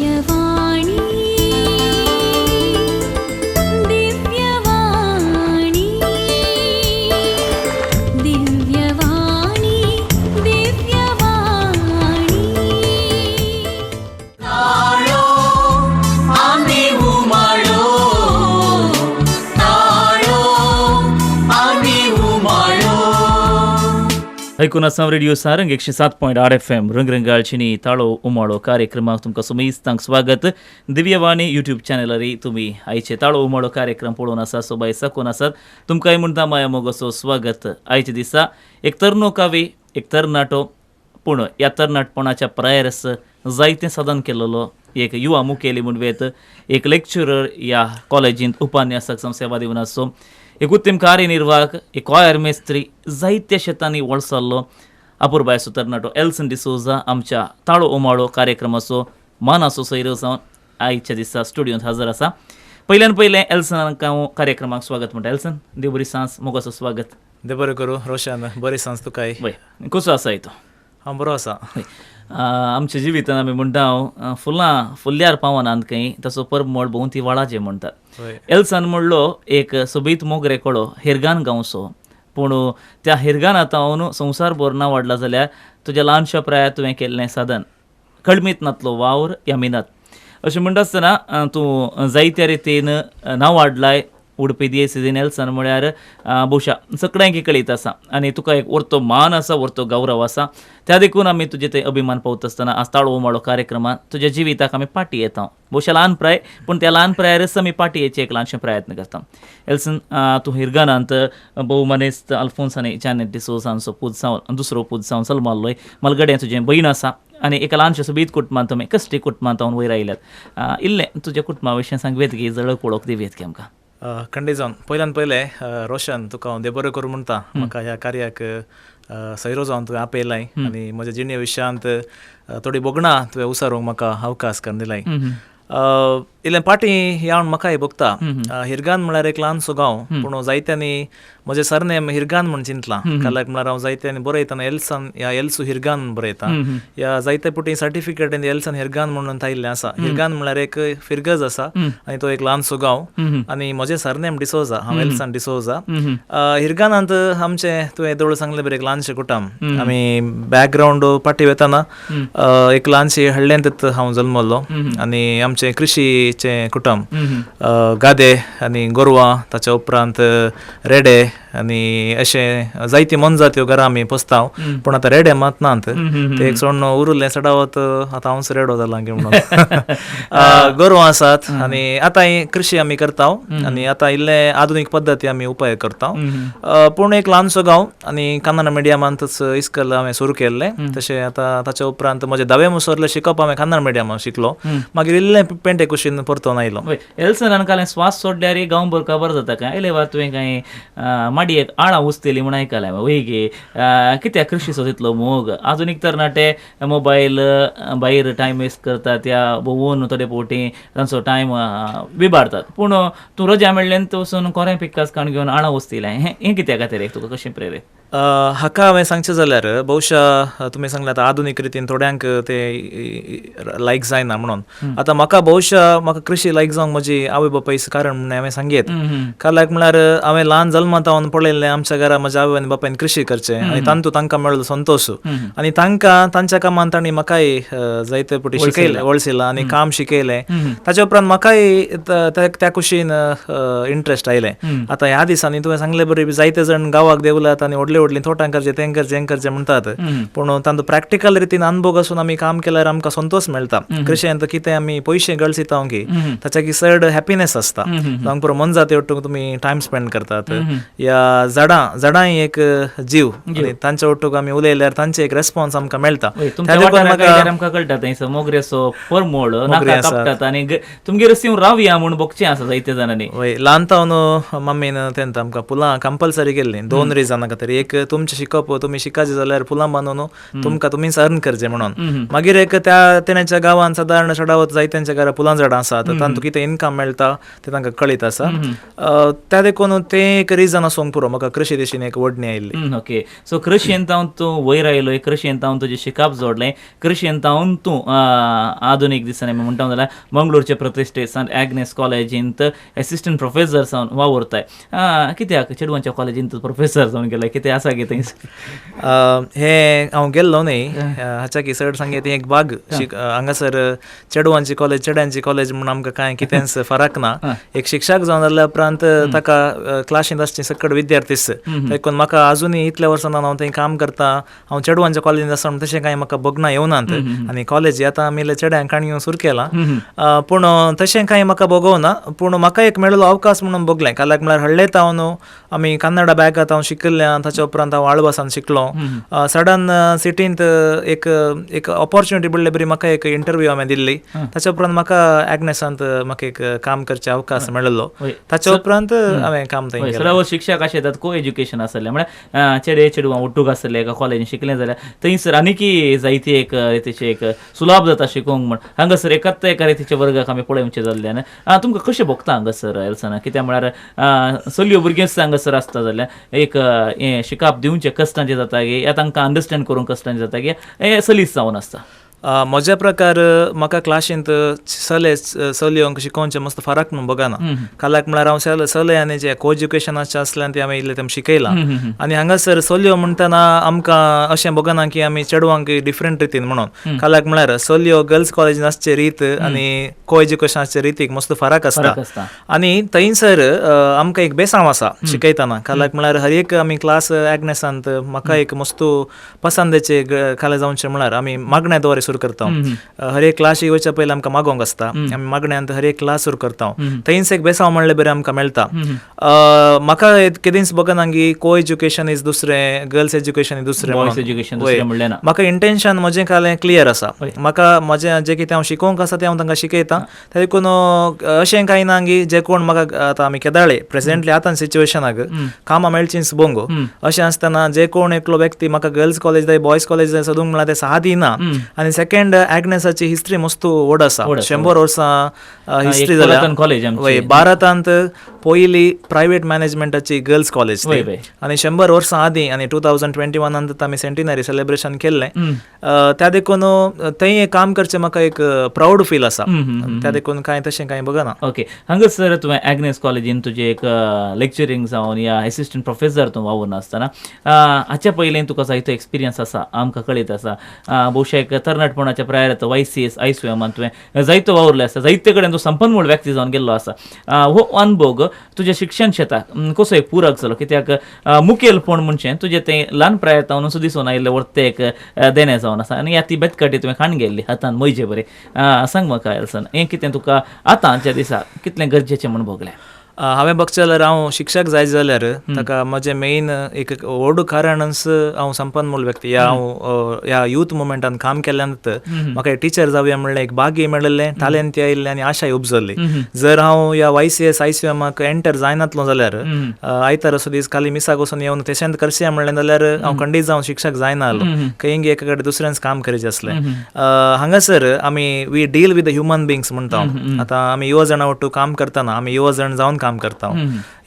दिव्यवाणी दिव्यवाणी दिव्यवाणी दिव्यवाणी ताळो आम्ही उमाळो ताळो आम्ही उमाळो ऐकून आसा रेडिओ सारंग 107.8 FM रंगरंगाळचिनी ताळो उमाळो कार्यक्रमाक तुमकां समेस्तांक स्वागत. दिव्यवाणी युट्यूब चॅनलारी तुमी आयचे ताळो उमाळो कार्यक्रम पळोवन आसा सोबाय साकून आसात. तुमकांय म्हणटा माया मोगोचो स्वागत. आयच्या दिसा एक तरनो कावी एक तरणाटो पूण ह्या तरणाटपणाच्या प्रायरस जायतें साधन केलेलो एक युवा मुखेली म्हणवेत एक लेक्चरर ह्या कॉलेजींत उपन्यासक सेवा दिवन आसो एक उत्तम कार्यनिर्वाहक एक कॉयर मेस्त्री जायत्या शेतांनी वळसल्लो अपुरबायचो तरणाटो एल्सन डिसोजा आमच्या ताळो उमाळो कार्यक्रमाचो मानाचो सैरो जावन आयच्या दिसा स्टुडियोंत हजर आसा. पयल्यान पयलें एल्सनाक हांव कार्यक्रमाक स्वागत म्हणटा. एल्सन देव बरी सांज मोगाचो स्वागत. देव बरें करूं रोशन बरी सांज तुकाय. वय कसो आसा तो? हांव बरो आसा. आमच्या जिवितान आमी म्हणटा हांव फुल्ल्यार पावनांत खंय तसो परमळ भोंवती वाळाचें म्हणटात. एल्सान म्हणलो एक सोबीत मोगरे कळो हिरगान गांवचो पूण त्या हिरगानांत हांव संवसारभर ना वाडला जाल्यार तुज्या ल्हानशा प्रायात तुवें केल्लें साधन कळमीत नातलो वावर ह्या मिनात अशें म्हणटा आसतना तूं जायत्या रितीन नांव वाडलाय. उडपी दियेसीन एल्सन म्हळ्यार भोवशा सगळ्यांक कळीत आसा आनी तुका एक व्हरतो मान आसा व्हरतो गौरव आसा. त्या देखून आमी तुजे ते अभिमान पावता आसतना आज ताळो उमाळो कार्यक्रमांत तुज्या जिविताक आमी पाटी येता. भोवशा ल्हान प्राय पूण त्या ल्हान प्रायारच आमी पाटी येवचे एक ल्हानशें प्रयत्न करता. एल्सन तूं हिरगानांत भोव मनेस्त आल्फोन्सानी चानेट डिसोजांचो पूत जावन दुसरो पूत जावन सलमाल्लोय मलगडें तुजें भयण आसा आनी एका ल्हानशें सोबीत कुटुंबांत तुमी कश्टी कुटुंबांत हांव वयर आयल्यात. इल्लें तुज्या कुटुंबा विशीं सांगवेत की जळक वळख दिवेत की आमकां. खंडे जावन पयल्यान पयलें रोशन तुका हांव देव बरें करूं म्हणटा. म्हाका ह्या कार्याक सैरो जावन तुवें आपयलाय आनी म्हज्या जिणे विशयांत थोडी बोगणां तुवें उसारूंक म्हाका अवकाश करून दिलाय. इल्लें पाटी यावन म्हाकाय भोगता. हिरगान म्हळ्यार एक ल्हानसो गांव पूण जायत्यांनी म्हजें सरनेम हिरगान म्हण चिंतलां. काल्याक म्हळ्यार हांव जायत्यांनी बरयतना एल्सन या एल्सू हिरगान बरयता. ह्या जायत्या पुटी सर्टिफिकेट एल्सन हिरगान म्हणून थायिल्लें आसा. हिरगान म्हळ्यार एक फिरगज आसा आनी तो एक ल्हानसो गांव आनी म्हजें सरनेम डिसोजा. हांव एल्सन डिसोजा. हिरगानांत आमचें तुवें दवळ सांगलें बरें एक ल्हानशें कुटुंब. आमी बॅकग्रावंड पाटी वयताना एक ल्हानशी हळ्ळ्यांत हांव जल्मलो आनी आमचें कृशीचें कुटुंब. गादे आनी गोरवां ताच्या उपरांत रेडे आनी अशें जायती मनजात्यो घरां आमी पोसताव पूण आतां रेडे मात नात. ते एक सोडून उरलें सडावत आतां हांवच रेडो जालां गे म्हणून. गोरवां आसात आनी आतां कृशी आमी करताव आनी आतां इल्ले आधुनीक पद्दती आमी उपाय करताव. पूण एक ल्हानसो गांव आनी कन्नड मिडियमांतच इस्कल हांवें सुरू केल्लें. तशें आतां ताच्या उपरांत म्हजें 10वे मुसरलें शिकप हांवें कन्नड मिडियमांत शिकलो. मागीर इल्लें पेंटे कुशीन परतून आयलो. एल्सनान कालें स्वास सोडल्यार गांव बरो खबर जाता काय इले वार तुवें कांय माडयेक आळां उस्तेली म्हण आयकलां वय गे कित्याक कृशीचो तितलो मोग. आधुनीक तरणाटे मोबायल भायर टायम वेस्ट करतात त्या भोवून थोडे फावटी तांचो टायम बिबाडतात पूण तूं रजा मेळ्ळें वचून कोरें पिकास काण घेवन आळां उस्तिलें हें कित्या खातीर एक तुका कशें प्रेरीत? हाका हांवें सांगचें जाल्यार भोवशा तुमी सांगलें आतां आधुनीक रितीन थोड्यांक ते लायक जायना म्हणून. आतां म्हाका कृशी लायक जावंक म्हजी आवय बापायच कारण म्हणून हांवें सांगेत. काल्याक म्हळ्यार हांवें ल्हान जल्मांत हांव पळयल्लें आमच्या घरा म्हज्या आवय आनी बापायन कृशी करचें आनी तांतू तांकां मेळ्ळो संतोश आनी तांकां तांच्या कामान तांणी म्हाकाय जायते फावटी शिकयलें वळसिलां आनी काम शिकयलें. ताच्या उपरांत म्हाकाय त्या कुशीन इंट्रस्ट आयलें. आतां ह्या दिसांनी तुवें सांगलें बरें जायते जाण गांवाक देवल्यात आनी व्हडलीं थोटां करचें तें करचें म्हणटात पूण तांचो प्रॅक्टिकल रितीन अनुभव आसून आमी काम केल्यार आमकां संतोश मेळटा. कृशेंत कितें आमी पयशे गळसिता की ताच्या की चड हॅपिनेस आसता. जावंक पुरो मनजात वट्टूक तुमी टायम स्पेंड करतात. या झाडांय एक जीव आनी तांच्या वट्टूक आमी उलयल्यार तांचे एक रेस्पॉन्स आमकां मेळटा. आमकां कळटा थंयसर मोगरेचो परमोड नाका कापतात आनी तुमगेर रस्त्यान रावया म्हूण बगचें आसा जायत्या जाणांनी. ल्हानतावन मम्मीन तेन्ना आमकां पुलां कंपल्सरी केल्लीं 2 रिजनां खातीर. एक तुमचे शिकप तुम्ही शिकायचे जाल्यार फुलां बांदून तुमकां तुमीच अर्न करचे म्हणून. मागीर एक त्या तेण्याच्या गांवांत सादारण चडावत जायत्यांच्या घरा फुलां झाडां आसात, तातूंत कितें इन्कम मेळटा ते तांकां कळीत आसा. त्या देखून ते एक रिजन आसूंक पुरो म्हाका कृशी दिशेन एक वडणी आयिल्ली. ओके, सो कृशयेंतावन तूं वयर आयलोय, कृशयेंतावन तुजें शिकप जोडलें, कृशयेंतावन तूं आधुनीक दिसांनी आमी म्हणटा जाल्यार मंगळूरचे प्रतिश्ठीत संत ॲग्नेस कॉलेजींत एसिस्टंट प्रोफेसर जावन वावुरताय. कित्याक चेडवांच्या कॉलेजींत तूं प्रोफेसर जावन गेलो, कितें आसा की थंय? हे हांव गेल्लो न्ही, हाच्या की सर सांगे ती एक बाग हांगासर चेडवांची कॉलेज चेड्यांची कॉलेज म्हणून आमकां कांय कितेंच फरक ना. एक शिक्षक जावन जाल्या उपरांत ताका क्लासींत आसचे सकट विद्यार्थीच देखून म्हाका आजुनूय इतल्या वर्सांनी हांव थंय काम करता. हांव चेडवांच्या कॉलेजींत आसतना तशें कांय म्हाका बगना येवनात आनी कॉलेज आतां आमी चेड्यांक काणयो सुरू केला, पूण तशें कांय म्हाका बगोवना. पूण म्हाका एक मेळिल्लो अवकाश म्हणून बगलें, काल्याक म्हळ्यार हळ्ळेत हांव न्हू आमी कन्नडा बॅगात हांव शिकिल्लें, ताच्या उपरांत हांव आळवासान शिकलो. सडन सिटींत एक ऑपॉर्च्युनिटी पडले बरी म्हाका एक इंटरव्यू हांवें दिल्ली. ताच्या उपरांत म्हाका ॲग्नेसांत म्हाका एक काम करचे अवकाश मेळिल्लो, ताच्या उपरांत हांवें काम थंय केलें. सराव शिक्षक अशे येतात को एज्युकेशन आसलें, म्हळ्यार चेडवां उट्टूक आसले एका कॉलेजीन शिकलें जाल्यार थंयसर आनीकी जायती एक रितीचे एक सुलाभ जाता शिकोवंक म्हण. हांगासर एकाच एका रितीचे वर्गाक आमी पळोवचे जाल्ल्यान तुमकां कशें भोगता हांगासर एल्सना? कित्याक म्हळ्यार चलयो भुरगींच हांगासर आसता जाल्यार एक हें शिकाप दिवचें कश्टांचें जाता गे, या तांकां अंडरस्टँड करूंक कश्टांचें जाता गे, हें सलीस जावन आसता. म्हज्या प्रकार म्हाका क्लासींत चलयोंक शिकोवचें मस्त फरक म्हणून बगना. काल्याक म्हळ्यार हांव चले आनी जे को एज्युकेशनाचे आसल्यान ते हांवें इल्लें तें शिकयलां. आनी हांगासर चलयो म्हणटना आमकां अशें बगना की आमी चेडवांक डिफरंट रितीन म्हणून. काल्याक म्हळ्यार चलयो गर्ल्स कॉलेजीन आसचे रीत आनी को एज्युकेशनाचे रितीक मस्त फरक आसता. आनी थंयसर आमकां एक बेसांव आसा शिकयतना. काल्याक म्हळ्यार हर एक आमी क्लास ॲग्नेसांत म्हाका एक मस्त पसंदेचे खाले जावचें म्हळ्यार आमी मागण्या द्वारे सुरू करता. हर एक क्लास वयच्या पयलीं आमकां मागोवंक आसता, आमी मागण्यांत हर एक क्लास सुरू करता. थंयच एक बेसांव म्हणलें बरें आमकां मेळटा. म्हाका केदींच बगना की को एज्युकेशन इज दुसरें, गर्ल्स एज्युकेशन इज दुसरें. म्हाका इंटेन्शन म्हजें कालें क्लियर आसा. म्हाका म्हजें जें कितें हांव शिकोवंक आसा तें हांव तांकां शिकयतां. ताका लागून अशें कांय ना की जे कोण म्हाका आतां आमी केदाळे प्रेजेंटली आतां सिच्युएशनाक कामां मेळचींच बोंगो अशें आसतना जे कोण एकलो व्यक्ती म्हाका गर्ल्स कॉलेज जाय बॉयज कॉलेज जाय सोदूंक म्हळ्यार ते साह दिना. आनी सेकंड ॲग्नेसाची हिस्ट्री मस्त व्हड आसा, 100 वर्सां हिस्ट्री जाल्या. भारतांत पयली प्रायवेट मॅनेजमेंटाची गर्ल्स कॉलेज आनी 100 वर्सां आदीं आनी 2021 आमी सेंटिनरी सेलिब्रेशन केल्लें. त्या देखून थंय काम करचें म्हाका एक प्राऊड फील आसा. त्या देखून कांय तशें कांय बगना. ओके, हांगासर तुवें ॲग्नेस कॉलेजीन तुजें एक लेक्चरींग जावन या एसिस्टंट प्रोफेसर तूं वावूरना आसतना हाच्या पयलीं तुका जायतो एक्सपिरियन्स आसा, आमकां कळीत आसा. भोवशेक तरणाटपणाच्या प्रायरात YCS ISWM तुवें जायतो वावरले आसा, जायते कडेन तूं संपन्मूळ व्यक्ती जावन गेल्लो आसा. हो अनुभव तुज्या शिक्षण क्षेत्राक कसो एक पूरक जालो? कित्याक मुखेलपण म्हणचें तुजें तें ल्हान प्रायतावन सुद्दां दिसून आयिल्लें वर्ते एक देणें जावन आसा. आनी ह्या ती बेतकाटी तुवें खाण गेल्ली हातान मैजे बरें. सांग म्हाका एल्सन, हें कितें तुका आतांच्या दिसाक कितलें गरजेचें म्हूण भोगलें? हांवें बगचें जाल्यार हांव शिक्षक जाय जाल्यार ताका म्हजें मेन एक व्हड कारणच हांव संपन्मूल व्यक्ती. हांव ह्या यूथ मुवमेंटान काम केल्या नंतर म्हाका एक टिचर जावया म्हणलें एक भाग्य मेळिल्लें, टालेंट आयिल्लें आनी आशाय उपजल्ली. जर हांव ह्या YCS ISWMाक एंटर जायनातलो जाल्यार आयतार असो दीस खाली मिसाक वचून येवन तेशेंत करचें म्हणलें जाल्यार हांव खंडीत जावन शिक्षक जायना आलो. खंय एका कडेन दुसऱ्यांच काम करचें आसलें. हांगासर आमी we deal with the human beings म्हणटा. आतां आमी युवा जाणां वट्टू काम करतना आमी युवा जण जावन काम करता.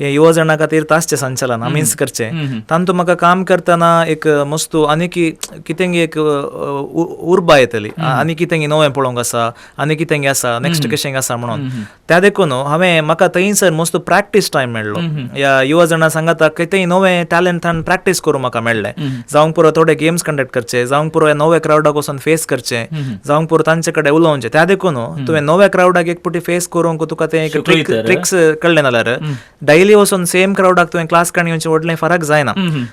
हे युवा जाणां खातीर तासचें संचालन आमीच करचें. तातूंत म्हाका काम करतना एक मस्त आनी कितें एक उर्बा येतली, आनी कितें नवें पळोवंक आसा, आनी कितें आसा, नेक्स्ट कशें आसा म्हणून. त्या देखून म्हाका थंयसर मस्त प्रॅक्टीस टायम मेळ्ळो. ह्या युवा जाणां सांगाता कितेंय नवें टॅलंट ताणें प्रॅक्टीस करूंक म्हाका मेळ्ळें. जावंक पुरो थोडे गेम्स कंडक्ट करचे, जावंक पुरो नव्या क्रावडाक वचून फेस करचें, जावंक पुरो तांचे कडेन उलोवचें. त्या देखून तुवें नव्या क्रावडाक एक पुटी फेस करूंक तुका तें एक ट्रिक्स कळ्ळें जाल्यार डेली वचून सेम क्रावडाक तुवें क्लास काडून व्हडलें फरक जायना.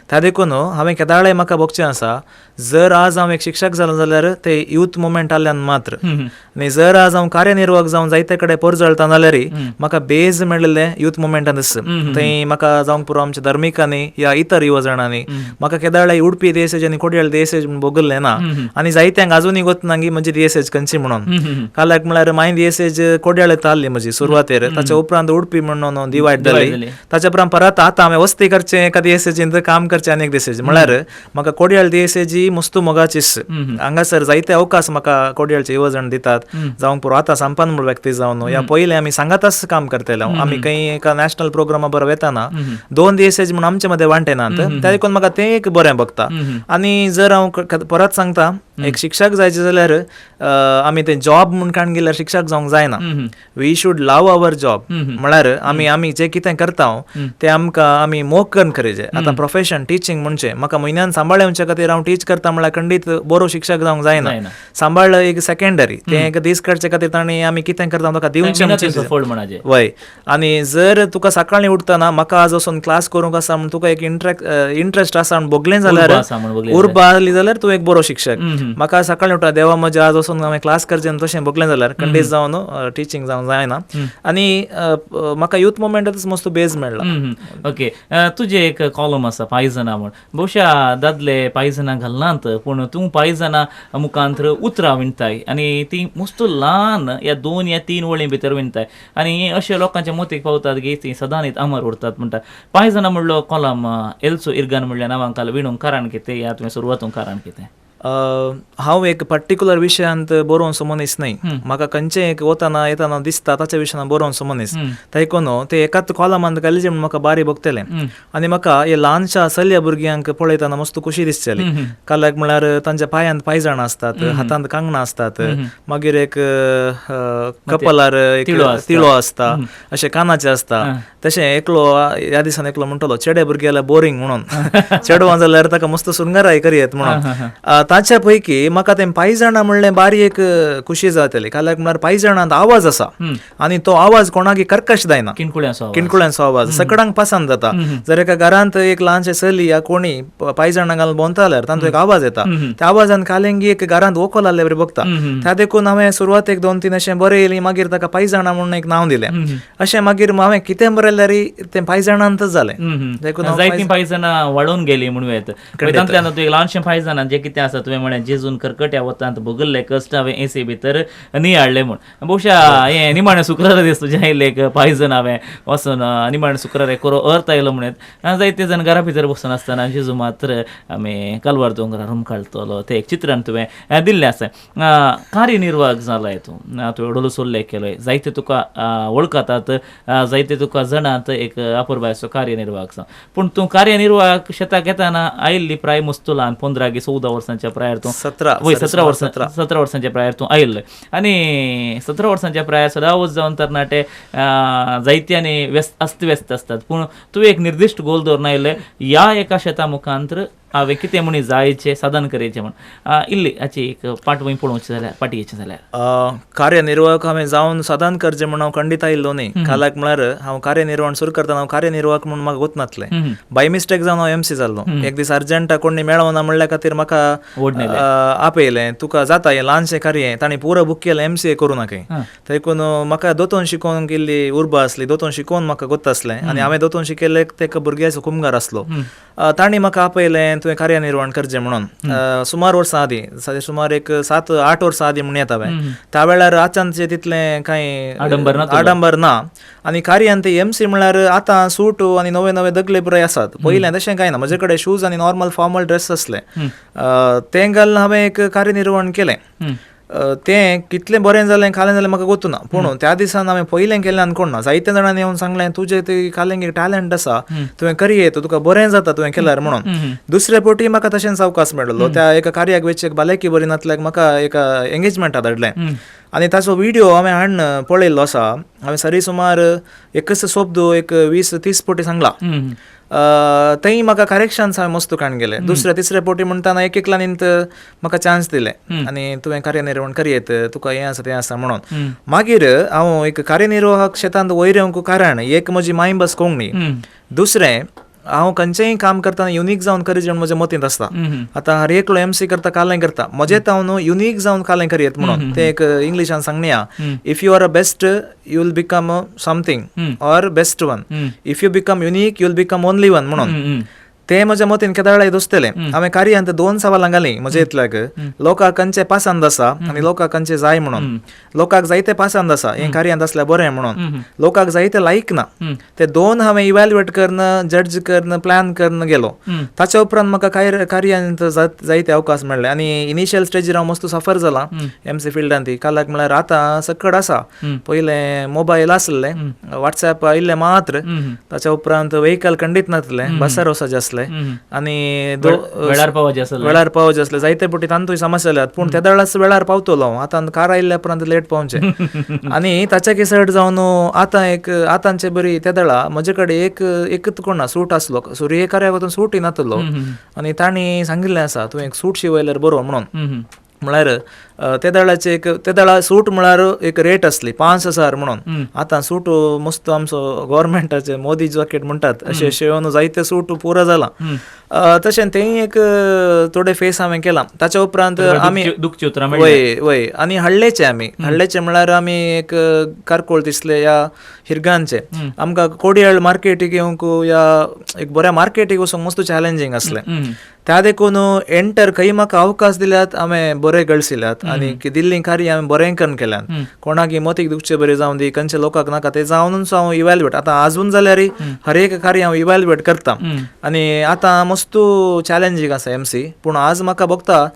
त्या देखून हांवें केदाळे म्हाका बगचें आसा, जर आज हांव एक शिक्षक जालो जाल्यार ते यूथ मुवमेंट आल्यान मात्र. आनी जर आज हांव कार्यनिर्वाहक जावन जायते कडेन परजळटा जाल्यारय म्हाका बेज मेळिल्लें यूथ मुवमेंटानच. थंय म्हाका जावंक पुरो आमच्या धर्मिकांनी या इतर युवा जाणांनी म्हाका केदाळे उडपी देसेज आनी कोडयाळ देसेज म्हूण बगल्लें ना. आनी जायत्यांक आजुनूय गोतना की म्हजी देसेज खंयची म्हणून. काल्याक म्हळ्यार माय देसेज कोडयाळ येता आसली म्हजी सुरवातेर, ताच्या उपरांत उडपी म्हूण म्हणून डिवायड जाली. जाली ताच्या उपरांत परत आतां हांवें वस्ती करचें एका DSAजींत काम करचें आनी एक DSAजी म्हळ्यार म्हाका कोडयाळ DSAजी मस्तू मोगाचीस हांगासर जायते अवकाश म्हाका कोडयाळचे येवजण दितात जावंक पुरो आतां संपन्नमूळ व्यक्ती जावन ह्या पयलीं आमी सांगाताच काम करतले आमी खंय एका नॅशनल प्रोग्रामा बरोबर वेताना 2 DSAजी म्हणून आमचे मदें वांटेनात त्या देखून म्हाका तें एक बरें बघता आनी जर हांव परत सांगता एक शिक्षक जायचे जाल्यार आमी तें जॉब म्हूण काण गेल्यार शिक्षक जावंक जायना we should love our job म्हळ्यार आमी जे कितें करता तें आमकां आमी मोग करून करचें आतां प्रोफेशन टिचींग म्हणचें म्हाका म्हयन्यान सांबाळचे खातीर हांव टीच करता म्हळ्यार खंडीत बरो शिक्षक जावंक जायना सांबाळ एक सेकंडरी तें एक दीस काडचे खातीर तांणी आमी कितें करता ताका दिवचें वय आनी जर तुका सकाळीं उठतना म्हाका आज वचून क्लास करूंक आसा म्हूण तुका एक इंट्रस्ट आसा म्हूण भोगलें जाल्यार उर्बा आसली जाल्यार तूं एक बरो शिक्षक म्हाका सकाळीं उठा देवा म्हजे आज वचून हांवें क्लास करचें तशें भोगलें जाल्यार खंडीत जावन टिचींग जावंक जायना आनी म्हाका यूथ मुवमेंटांतच मस्त बेज मेळ्ळा ओके तुजे एक कॉलम आसा पायजना म्हूण बहुशा दादले पायजना घालनात पूण तूं पायजना मुखांतर उतरां विणताय आनी ती मस्त ल्हान या 2 या 3 वळीं भितर विणताय आनी अशे लोकांच्या मोतीक पावतात की ती सदांच अमर उरतात म्हणटा पायजना म्हणलो कॉलम एल्सो इर्गान म्हणल्या नांवांकाल विणूंक कारण कितें या तुवें सुरवातूंक कारण कितें हांव एक पर्टिक्युलर विशयांत बरोवन सो मनीस न्हय म्हाका खंयचें एक वतना येताना दिसता ताच्या विशयान बरोवन सो मनीस देखून ते एकाच कॉलमांत घालीचें म्हूण म्हाका बारी भोगतलें आनी म्हाका हे ल्हानशा चलया भुरग्यांक पळयतना मस्त खुशी दिसताली काल्याक म्हळ्यार तांच्या पांयांत पायजाणां असतात हातांत कांगणां असतात मागीर एक कपलार एक तिळो आसता अशें कानाचें आसता तशें एकलो ह्या दिसान एकलो म्हणटलो चेडे भुरगे जाल्यार बोरींग म्हणून चेडवां जाल्यार ताका मस्त सुंगराय करयत म्हणून ताच्या पैकी म्हाका तें पायजाणां म्हणलें बारी एक खुशी जाताली काल्याक म्हळ्यार पायजाणांत आवाज आसा आनी तो आवाज कोणाकय कर्कश जायना किणकुळ्यांचो आवाज सगळ्यांक पसंद जाता जर एका घरांत एक ल्हानशें चली या कोणी पायजाणां घालून भोंवता जाल्यार तांचो एक आवाज येता त्या आवाजान कालेंगी एक घरांत वोकल आसले बरें बघता त्या देखून हांवें सुरवातेक 2-3 अशें बरें येयली मागीर ताका पायजाणां म्हणून एक नांव दिलें अशें मागीर हांवें कितें बरयल्यार तें पायजाणांतच जालें देखून जायतीं पायजाणां वाडून गेलीं म्हणून तांतल्यान एक ल्हानशें पायजाणां जें कितें आसा तुवें म्हळें जेजून कर्कट्या वतांत भोगल्ले कश्ट हांवें एसी भितर नियाडले म्हूण बहुशा हें निमाणें शुक्रार दीस तुज्या आयिल्ले एक पायजन हांवें वचून निमाणें शुक्रार एक कोरो अर्थ आयलो म्हणत जायते जाण घरा भितर बसून आसतना जेजू मात्र आमी कालवार दोंगरार रुमकाळटलो तें एक चित्रान तुवें दिल्लें आसा कार्यनिर्वाहक जालाय तुवें वडलो सोल्ले केलोय जायते तुका वळखतात जायते तुका जाणात एक अपुरबायचो कार्यनिर्वाहक जावन पूण तूं कार्यनिर्वाहक शेताक येताना आयिल्ली प्राय मस्तू ल्हान 15-14 वर्सांच्या प्रायर तूं 17 वर्सांच्या प्रायर तूं आयिल्लो आनी 17 वर्सांच्या प्रायर सदांच जावन तरणाटे जायत्यांनी अस्तव्यस्त असतात पूण तुवें एक निर्दिश्ट गोल दवरून आयिल्ले ह्या एका शेता मुखांतर हांवें कितें म्हणी जायचें साधन करचें म्हण इल्ली हाची एक पाटवय पळोवचें जाल्यार पाटयेचें जाल्यार कार्यनिर्वाहक हांवें जावन साधन करचें म्हण हांव खंडीत आयिल्लो न्ही काल्याक म्हळ्यार हांव कार्यनिर्वाहण सुरू करतना हांव कार्यनिर्वाहक म्हूण म्हाका वचनासलें बाय मिस्टेक जावन हांव MC जाल्लो एक दीस अर्जंटा कोणी मेळना म्हणल्या खातीर म्हाका आपयलें तुका जाता हें ल्हानशें कार्य तांणी पुरो बूक केलें MCA करूं नाका देखून म्हाका दोतोन शिकोवंक इल्ली उर्बा आसली दोतोन शिकोवन म्हाका गोत आसलें आनी हांवें दोतोन शिकयल्ले तेका भुरग्याचो कुमगार आसलो तांणी म्हाका आपयलें तुवें कार्यनिर्वाहण करचें म्हणून सुमार वर्सां आदीं सुमार एक 7-8 वर्सां आदीं म्हणून येता हांवें त्या वेळार आचांतचें तितलें कांय आडंबर ना आनी कार्यान ते MC म्हळ्यार आतां सूट आनी नवे नवे दगले पुराय आसात पयलें तशें कांय ना म्हजे कडेन शूज आनी नॉर्मल फॉर्मल ड्रेस आसले तें घालून हांवें एक कार्यनिर्वाहण केलें तें कितलें बरें जालें खालें जाल्यार म्हाका गोतूना पूण त्या दिसान हांवें पयलें केलें आनी ना जायत्या जाणांनी येवन सांगलें तुजें तें खालें एक टॅलंट आसा तुवें करयेत तुका बरें जाता तुवें केल्यार म्हणून दुसरे फावटी म्हाका तशेंच अवकाश मेळ्ळो त्या एका कार्याक वेचचे भलायकी बरी नासल्याक म्हाका एका एंगेजमेंटा धाडलें आनी ताचो व्हिडिओ हांवें हाडून पळयल्लो आसा हांवें सरी सुमार एकच शब्द एक 20-30 फावटी सांगला थंय म्हाका करेक्शन्स हांवें मस्त काण गेले दुसऱ्या तिसऱ्या फावटी म्हणटाना एक लायनींत म्हाका चान्स दिले आनी तुवें कार्यनिर्वाहण करयेत तुका हें आसा तें आसा म्हणून मागीर हांव एक कार्यनिर्वाहक शेतांत वयर येवंक कारण एक म्हजी मायभास कोंकणी दुसरें हांव खंयचेंय काम करतना युनीक जावन करीत म्हण म्हज्या मतींत आसता आतां हर एकलो MC करता कालें करता म्हजें हांव न्हू युनीक जावन कालें करयेत म्हणून तें एक इंग्लिशान सांगया if you are a best you will become something or best one if you become unique you will become only one म्हणून ते म्हज्या मतीन केदाळाय दोसतले हांवें कार्यांत 2 सवालां घालीं म्हजे इतल्याक लोकांक खंयचे पासंद आसा आनी लोकांक खंयचे जाय म्हणून. लोकांक जायते पासंद आसा हें कार्यांत असल्यार बरें म्हणून, लोकांक जायते लायक ना, ते 2 हांवें इवॅल्युएट करन जड्ज करन प्लॅन करन गेलो. ताच्या उपरांत म्हाका कार्यांत जायते अवकाश मेळ्ळे आनी इनिशियल स्टेजीर हांव मस्त सफर जाला MC फिल्डांत. कालाक म्हळ्यार आतां सकड आसा, पयलें मोबायल आसले, WhatsApp आयिल्ले मात्र, ताच्या उपरांत व्हेकल खंडीत नासले, बसार वसाचे आसले आनी वेळार पावचे आसले, वेळार पावचे आसले. जायते फावटी तांतूय समस्या जाल्यात, पूण त्या वेळार वेळार पावतलो हांव. आतां कार आयिल्ल्या उपरांत लेट पावचे आनी ताच्या केसड जावन आतांचे बरी त्या वेळा म्हजे कडेन एकच कोणा सूट आसलो. सूर्य कार्याक वचून सूट नासलो आनी तांणी सांगिल्लें आसा तूं एक सूट शिवयल्यार बरो म्हणून. म्हळ्यार त्या वेळा सूट म्हळ्यार एक रेट आसली 5,000 म्हणून. आतां सूट मस्त आमचो गव्हर्मेंटाचे मोदी जॅकेट म्हणटात अशें शेवन जायते सूट पुरो जाला. तशें तेंय एक थोडे फेस हांवें केला. ताच्या उपरांत आमी वय आनी हडलेचे म्हळ्यार आमी एक कारकोळ दिसले या हिरगांचे. आमकां कोडयाळ मार्केटीक येवंक या एक बऱ्या मार्केटीक वचूंक मस्त चॅलेंजींग आसलें. त्या देखून एंटर खंय म्हाका अवकाश दिल्यात हांवें बरे गळसिल्यात आनी दिल्ली कार्य हांवें बरें करून केल्यात. कोणाक मतीक दुखचें बरें जावन दी, खंयचे लोकांक नाका ते जावनूच हांव इवॅल्युएट आतां आजून जाल्यार हर एक कार्य हांव इवॅल्युएट करता आनी आतां मस्त चॅलेंजींग आसा MC. पूण आज म्हाका बघता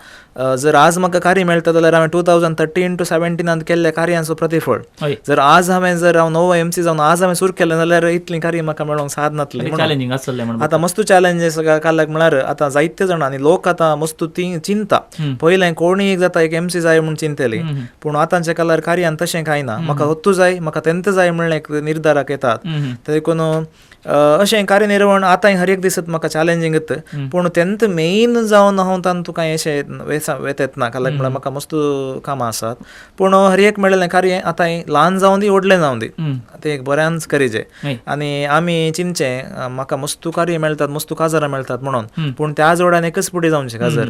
जर आज म्हाका कार्य मेळटा जाल्यार हांवें 2013 to 17 केल्ल्या कार्यांचो प्रतिफळ. जर हांव नवो MC जावन आज हांवें सुरू केलें जाल्यार इतलीं कार्य म्हाका मेळोंक साद नासली. आतां मस्त चॅलेंजीस काडल्याक म्हळ्यार आतां जायते जाण आनी लोक आतां मस्त चिंता. पयलें कोणीय एक जाता एक MC जाय म्हूण चिंतली, पूण आतांच्या काळार कार्यान तशें कांय ना. म्हाका होत्तू जाय, म्हाका तेंत जाय म्हणलें एक निर्धाराक येतात. देखून अशें कार्यनिर्वहण आतां हर एक दिसत म्हाका चॅलेंजींग येता, पूण तेंत मेन जावन हांव तांतू कांय अशें वेतेत ना. कालाक म्हळ्यार म्हाका मस्त कामां आसात, पूण हर एक मेळिल्लें कार्य आतां ल्हान जावं दी व्हडलें जावं दी तें एक बऱ्यानच करीचें. आनी आमी चिंतचें म्हाका मस्त कार्य मेळटात, मस्त काजारां मेळटात म्हणून, पूण त्या जोड्यान एकच पुटी जावचें काजर.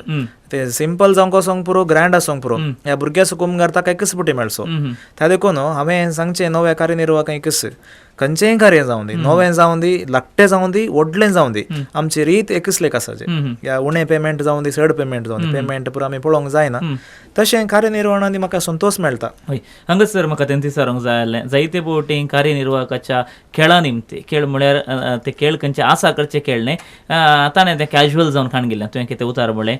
ते सिंपल जावंक वचोंक पुरो, ग्रँड आसूंक पुरो. ह्या भुरग्याचो कुमगार ताका एकच पुटी मेळचो. त्या देखून हांवें सांगचें नव्या कार्यनिर्वाहकांक एकच, खंयचेंय कार्य जावं दी, नवें जावं दी, धाकटें जावं दी, व्हडलें जावं दी, आमची रीत एकच लेख आसाचे. या उणें पेमेंट जावं दी, चड पेमेंट जावं दी, पेमेंट पुरो आमी पळोवंक जायना. तशें कार्यनिर्वहणांनी म्हाका संतोष मेळटा. हांगासर म्हाका तें विचारूंक जाय आसलें, जायते फावटी कार्यनिर्वाहकाच्या खेळा निमते, खेळ म्हळ्यार ते खेळ खंयचे आसा करचे खेळ न्हय, ताणें तें कॅज्युअल जावन खाण गेलें. तुवें कितें उतार म्हणलें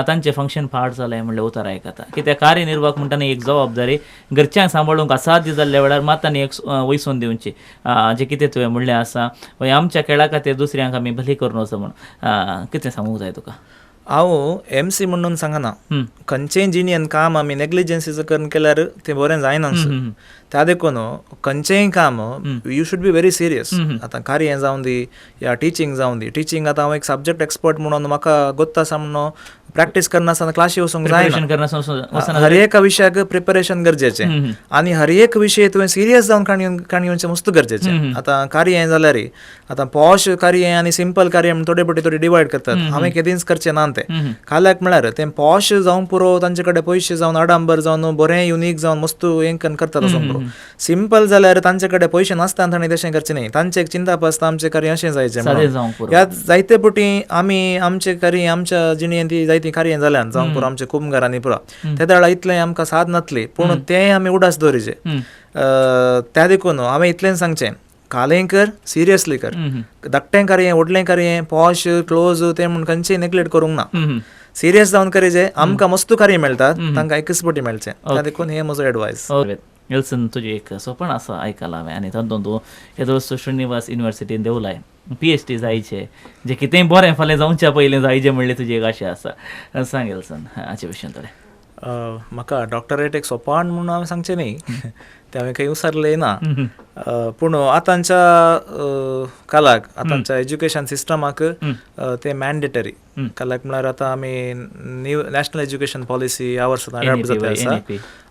तांचें फंक्शन पाड जालें म्हणलें उतार आयकता. कित्याक कार्यनिर्वाहक म्हणटाना एक जबाबदारी घरच्यांक सांबाळूंक असाध्य जाल्ल्या वेळार मात तांणी एक वयसून दिवची. जे कितें तुवें म्हणलें आसा आमच्या खेळा खातीर दुसऱ्यांक आमी भली करून वचो म्हूण कितें सांगूंक जाय तुका? हांव MC म्हणून सांगना, खंयचेंय जिणेन काम आमी नेग्लिजन्सीचो करून केल्यार तें बरें जायना. त्या देखून खंयचेंय काम you should be very serious. आतां कार्य जावं दी या टिचींग जावं दी. टिचींग आतां हांव एक सब्जेक्ट एक्सपर्ट म्हणून म्हाका गोत्त आसा म्हणून प्रॅक्टीस करनासतना क्लासी वचूंक जायना. हर एक विशयाक प्रिपरेशन गरजेचें आनी हर एक विशय तुवें सिरियस जावन काणयोचें मस्त गरजेचें. आतां कार्य जाल्यार आतां पॉश कार्य आनी सिंपल कार्य म्हणून थोडे फावटी डिवायड करतात. हांवें केदींच करचें ना तें. काल्याक म्हळ्यार तें पॉश जावंक पुरो, तांचे कडेन पयशे जावन आडांबर जावन बरें युनीक जावन मस्त हें करतात वचोंक पुरो. सिंपल जाल्यार तांचे कडेन पयशे नासता तांणी तशें करचें न्ही. तांचे एक चिंता आसता आमचें कार्य अशें जायचें. ह्या जायते फावटी आमी आमचें कार्य आमच्या जिणेंत ती जायतीं कार्य जाल्यान जावंक पुरो आमच्या कुमगारांनी पुरो त्या वेळा इतलें आमकां साद नासली, पूण तें आमी उडास दवरिचें. त्या देखून हांवें इतलें सांगचें, कालें कर, सिरियसली कर. धाकटें कार्य, व्हडलें कार्य, पॉश क्लोज तें म्हूण खंयचेंय नेग्लेक्ट करूंक ना. सिरियस जावन करीचें. आमकां मस्त कार्य मेळटात, तांकां एकच फावटी मेळचें. त्या देखून हें म्हजो एडवायस. एल्सन तुजें एक सोपण आसा आयकलां हांवें, आनी तातूंत तूं येदोळसो श्रीनिवास युनिवर्सिटीन देवलाय PhD जायचें, जें कितेंय बरें फाल्यां जावच्या पयलें जायचें म्हणलें तुजी एक आशा आसा. सांग एल्सन हाचे विशयी थोडें. म्हाका डॉक्टरेट एक सोपान म्हणून हांवें सांगचें न्ही, तें हांवें खंय विसरलें ना. पूण आतांच्या कालाक, आतांच्या एज्युकेशन सिस्टमाक तें मॅन्डेटरी. कालाक म्हळ्यार आतां आमी न्यू नॅशनल एज्युकेशन पॉलिसी ह्या वर्सांत अडॉप्ट जाता आसा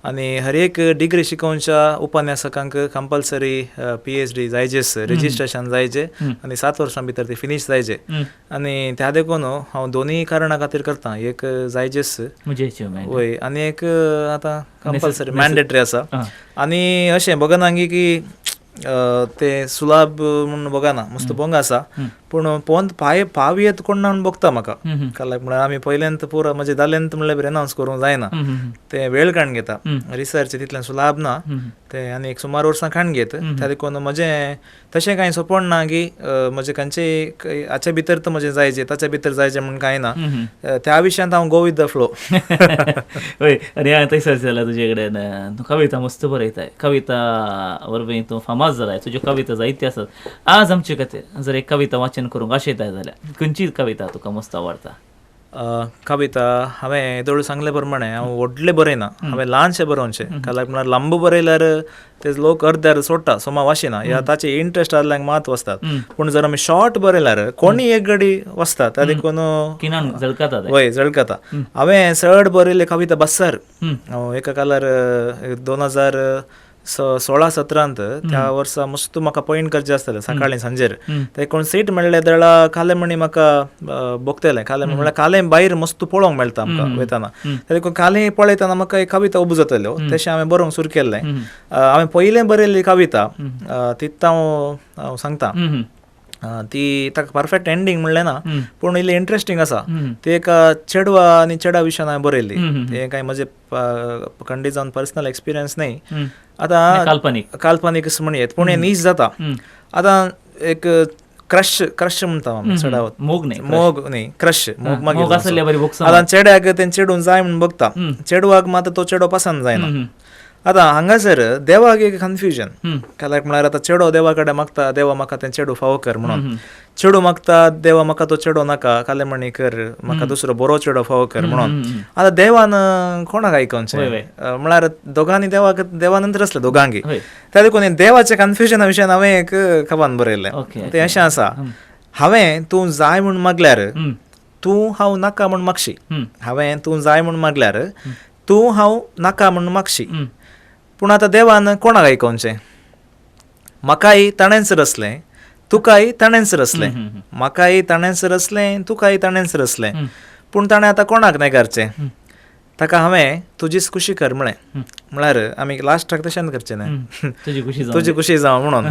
आनी हर एक डिग्री शिकोवच्या उपन्यासकांक कंपल्सरी PhD जायचेच, रेजिस्ट्रेशन जायचें आनी 7 वर्सां भितर ती फिनीश जायचें. आनी त्या देखून हांव दोनूय कारणां खातीर करता. एक जायचेच वय आनी एक आतां कंपल्सरी मॅन्डेटरी आसा. आनी अशें बघनांगी की ते सुलाब म्हणून बघा ना मस्त बोंग आसा पूण पोंत पावी येत कोण ना बघता म्हाका कालाक म्हळ्यार आमी पयल्यांत पुरो म्हणजे जाल्यांत म्हणल्यार एनावन्स करूंक जायना ते वेळ काण घेता रिसर्च तितल्यान सुलाब ना ते आनी एक सुमार वर्सां काण घेत त्या देखून म्हजें तशें कांय सोपण ना की म्हजे खंयचे हाचे भितर तर म्हजें जायचें ताचे भितर जायचें म्हणून कांय ना त्या विशयांत हांव गो विथ द फ्लो. होय आनी हांवें थंय सर्च जाल्यार तुजे कडेन तूं कविता मस्त बरयताय कविता वरवीं तूं फामाद जालाय तुज्यो कविता जायत्यो आसात. आज आमचे खातीर जर एक कविता वाचन करूंक आशयताय जाल्यार खंयची कविता तुका मस्त आवडटा? कविता हांवें येदोळ सांगले प्रमाणे हांव व्हडले बरयना हांवें ल्हानशें बरोवनशें कालाक म्हळ्यार लांब बरयल्यार ते लोक अर्द्यार सोडटा सोमा वाशिना ह्या ताचे इंट्रस्ट आसल्यांक मात वचतात पूण जर आमी शॉर्ट बरयल्यार कोणी एक घडी वचता त्या देखून किनान जळकाता वय जळकाता. हांवें चड बरयले कविता बस्सार एका कालार 2016-17 त्या वर्सा मस्त म्हाका पॉयंट करचें आसतालें सकाळीं सांजेर ते कोण सीट मेळ्ळे दळा काले म्हणी म्हाका बगतले काले म्हळ्यार काले भायर मस्त पळोवंक मेळटा आमकां वयताना देखून काले पळयतना म्हाका एक कविता उब जातल्यो तशें हांवें बरोवंक सुरू केल्लें. हांवें पयलें बरयल्ली कविता तित हांव सांगता ती ताका परफेक्ट एंडींग म्हणलें ना पूण इल्ली इंट्रस्टींग आसा. ती एका चेडवा आनी चेडा विशयान हांवें बरयल्ली. ते कांय म्हजे खंडीत जावन पर्सनल एक्सपिरियन्स न्हय आतां काल्पनीक म्हणयत पूण हें नीज जाता. आतां एक क्रश म्हणटा चेडावत मोग न्ही क्रश मोग मागीर आतां चेड्याक तें चेडून जाय म्हणून बघता चेडवाक मात तो चेडो पसंद जायना. आतां हांगासर देवाक एक कन्फ्युजन काल्याक म्हळ्यार आतां चेडो देवा कडेन मागता देवा म्हाका तें चेडू फावो कर म्हणून चेडू मागता देवा म्हाका तो चेडो नाका काले म्हणी कर म्हाका दुसरो बरो चेडो फावो कर म्हणून. आतां देवान कोणाक आयकोनचें म्हळ्यार दोगांनी देवानंतर आसले दोगांगी त्या देखून देवाच्या कन्फ्युजना विशयान हांवें एक कबान बरयल्लें. तें अशें आसा हांवें तूं जाय म्हूण मागल्यार तूं हांव नाका म्हूण मागशी हांवें तूं जाय म्हूण मागल्यार तूं हांव नाका म्हूण मागशी पूण आतां देवान कोणाक आयकोनचें म्हाकाय ताणेंच रचलें तुकाय ताणेंच रचलें म्हाकाय ताणेंच रचलें तुकाय ताणेंच रचलें पूण ताणें आतां कोणाक नायकारचें ताका हांवें तुजीच खुशी कर म्हळ्यार आमी लास्टाक तशें करचें न्हय तुजी खुशी जावं म्हणून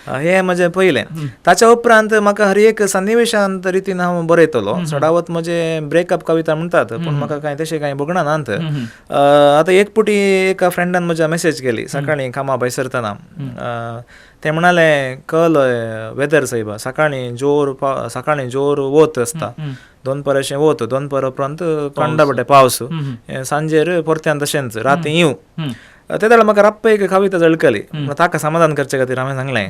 हें म्हजें पयलें. ताच्या उपरांत म्हाका हर एक सन्निवेशांत रितीन हांव बरयतलो चडावत म्हजें ब्रेकअप कविता म्हणटात पूण म्हाका कांय तशें कांय भोगना नात. आतां एक पुटी एका फ्रेंडान म्हज्या मेसेज केली सकाळीं कामा भायर सरतना ते म्हणालें कल वेदर सायबा सकाळीं जोर वत आसता 2 अशें वत 2 उपरांत कंडाबटे पावस सांजेर परत्यान तशेंच राती येवं. ते जाल्यार म्हाका राप्प एक कविता जळकली ताका समाधान करचे खातीर हांवें सांगलें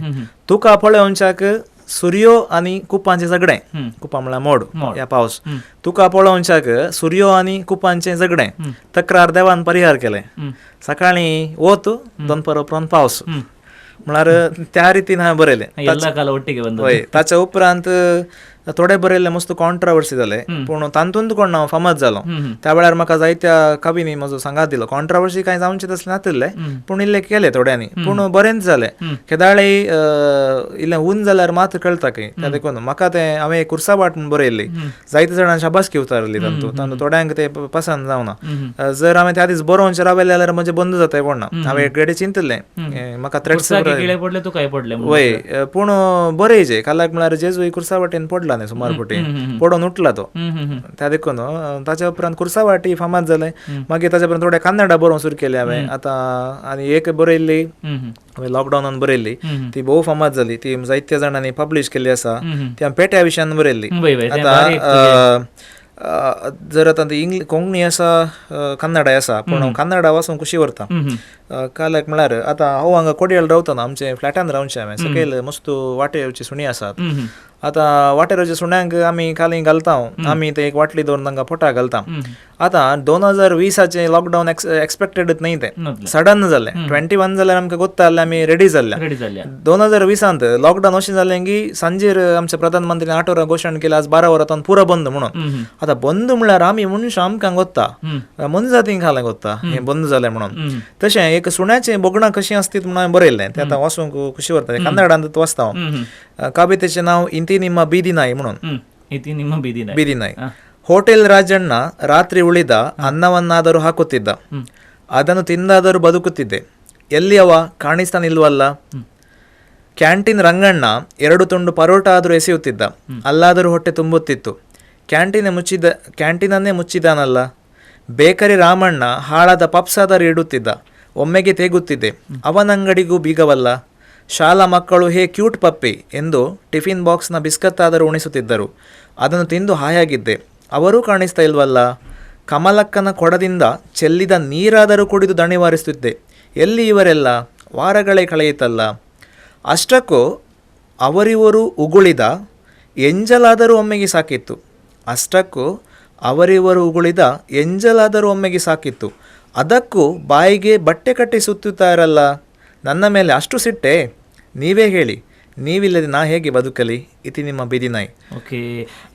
तुका पळोवनच्याक सुर्यो आनी कुपांचें झगडें कुपां म्हळ्यार मोड या पावस तुका पळोवनच्याक सुर्यो आनी कुपांचें झगडें तक्रार देवान परिहार केलें सकाळीं वत 2 उपरांत पावस म्हळ्यार त्या रितीन हांवें बरयलें. हय ताच्या उपरांत थोडे बरयल्ले मस्त कॉन्ट्रावर्सी जाले पूण तातूंत कोण हांव फामाद जालो त्या वेळार म्हाका जायत्या कवींनी म्हजो सांगात दिलो कॉन्ट्रावर्सी कांय जावचें तसलें नासलें पूण इल्लें केलें थोड्यांनी पूण बरेंच जालें. केदाळे इल्लें ऊन जाल्यार मात कळटा खंय त्या देखून म्हाका तें हांवें कुर्साबाट म्हूण बरयल्ली जायत्या जाणां शाबासकी उतारली तातूंत थोड्यांक तें पसंद जावना. जर हांवें त्या दीस बरोवचें रावलें जाल्यार म्हजें बंद जाताय कोण ना हांवें एक घडी चिंतलें म्हाका थ्रेट्स वय पूण बरयचें कालाक म्हळ्यार जेजू कुर्सावाटेन पडला न्ही सुमार फुटी पडून उठला तो त्या देखून ताच्या उपरांत कुर्सावाटी फामाद जालें. मागीर ताच्या उपरांत थोडे कन्नडा बरोवंक सुरू केलें हांवें आतां आनी एक बरयल्ली हांवें लॉकडावनान बरयल्ली ती भोव फामाद जाली ती जायत्या जाणांनी पब्लीश केल्ली आसा ती हांवें पेट्या विशयान बरयल्ली. आतां जर आतां ती कोंकणी आसा कन्नडाय आसा पूण हांव कन्नडा वाचूंक खुशी व्हरता काल्याक म्हळ्यार आतां हांव हांगा कोडयाल रावतना आमचे फ्लॅटान रावचें हांवें सकयल मस्त वाटेवची सुणी आसात. आतां वाटेवच्या सुण्यांक आमी काली घालता आमी ते एक वाटली दवरून तांकां पोटा घालता. आतां 2020 लॉकडावन एक्सपेक्टेडच न्हय तें सडन जालें 21 जाल्यार आमकां गोत्ता जाल्यार आमी रेडी जाल्ल्या 2020 लॉकडावन अशें जालें की सांजेर आमच्या प्रधानमंत्रीन 8 वरां घोशण केलें आज 12 वरां पुरो बंद म्हणून. आतां बंद म्हळ्यार आमी मनशां आमकां गोत्ता मनजातींक खालें गोत्ता हें बंद जालें म्हणून. तशें एक सुण्याचें बोगणां कशीं आसतीत म्हणून हांवें बरयल्लें तें आतां वाचूंक खुशी व्हरता कन्नडांत वाचता हांव. कवितेचें नांव इंती निम्मा बीदी नाय म्हणून बीदी नाय. ಹೋಟೆಲ್ ರಾಜಣ್ಣ ರಾತ್ರಿ ಉಳಿದ ಅನ್ನವನ್ನಾದರೂ ಹಾಕುತ್ತಿದ್ದ ಅದನ್ನು ತಿಂದಾದರೂ ಬದುಕುತ್ತಿದ್ದೆ ಎಲ್ಲಿ ಅವ ಕಾಣಿಸ್ತಾನಿಲ್ವಲ್ಲ ಕ್ಯಾಂಟೀನ್ ರಂಗಣ್ಣ 2 ತುಂಡು ಪರೋಟ ಆದರೂ ಎಸೆಯುತ್ತಿದ್ದ, ಅಲ್ಲಾದರೂ ಹೊಟ್ಟೆ ತುಂಬುತ್ತಿತ್ತು. ಕ್ಯಾಂಟೀನನ್ನೇ ಮುಚ್ಚಿದಾನಲ್ಲ. ಬೇಕರಿ ರಾಮಣ್ಣ ಹಾಳಾದ ಪಪ್ಸಾದರೂ ಇಡುತ್ತಿದ್ದ, ಒಮ್ಮೆಗೆ ತೇಗುತ್ತಿದ್ದೆ. ಅವನಂಗಡಿಗೂ ಬೀಗವಲ್ಲ. ಶಾಲಾ ಮಕ್ಕಳು ಹೇ ಕ್ಯೂಟ್ ಪಪ್ಪಿ ಎಂದು ಟಿಫಿನ್ ಬಾಕ್ಸ್ನ ಬಿಸ್ಕತ್ತಾದರೂ ಉಣಿಸುತ್ತಿದ್ದರು. ಅದನ್ನು ತಿಂದು ಹಾಯಾಗಿದ್ದೆ. ಅವರೂ ಕಾಣಿಸ್ತಾ ಇಲ್ವಲ್ಲ. ಕಮಲಕ್ಕನ ಕೊಡದಿಂದ ಚೆಲ್ಲಿದ ನೀರಾದರೂ ಕುಡಿದು ದಣಿವಾರಿಸುತ್ತಿದ್ದೆ. ಎಲ್ಲಿ ಇವರೆಲ್ಲ? ವಾರಗಳೇ ಕಳೆಯಿತಲ್ಲ. ಅಷ್ಟಕ್ಕೂ ಅವರಿವರು ಉಗುಳಿದ ಎಂಜಲಾದರೂ ಒಮ್ಮೆಗೆ ಸಾಕಿತ್ತು. ಅದಕ್ಕೂ ಬಾಯಿಗೆ ಬಟ್ಟೆ ಕಟ್ಟಿ ಸುತ್ತುತ್ತಾರಲ್ಲ. ನನ್ನ ಮೇಲೆ ಅಷ್ಟು ಸಿಟ್ಟೆ? ನೀವೇ ಹೇಳಿ, ನೀವಿಲ್ಲದೆ ನಾ ಹೇಗೆ बदुकली? इति ನಿಮ್ಮ बिदी नाही. ओके,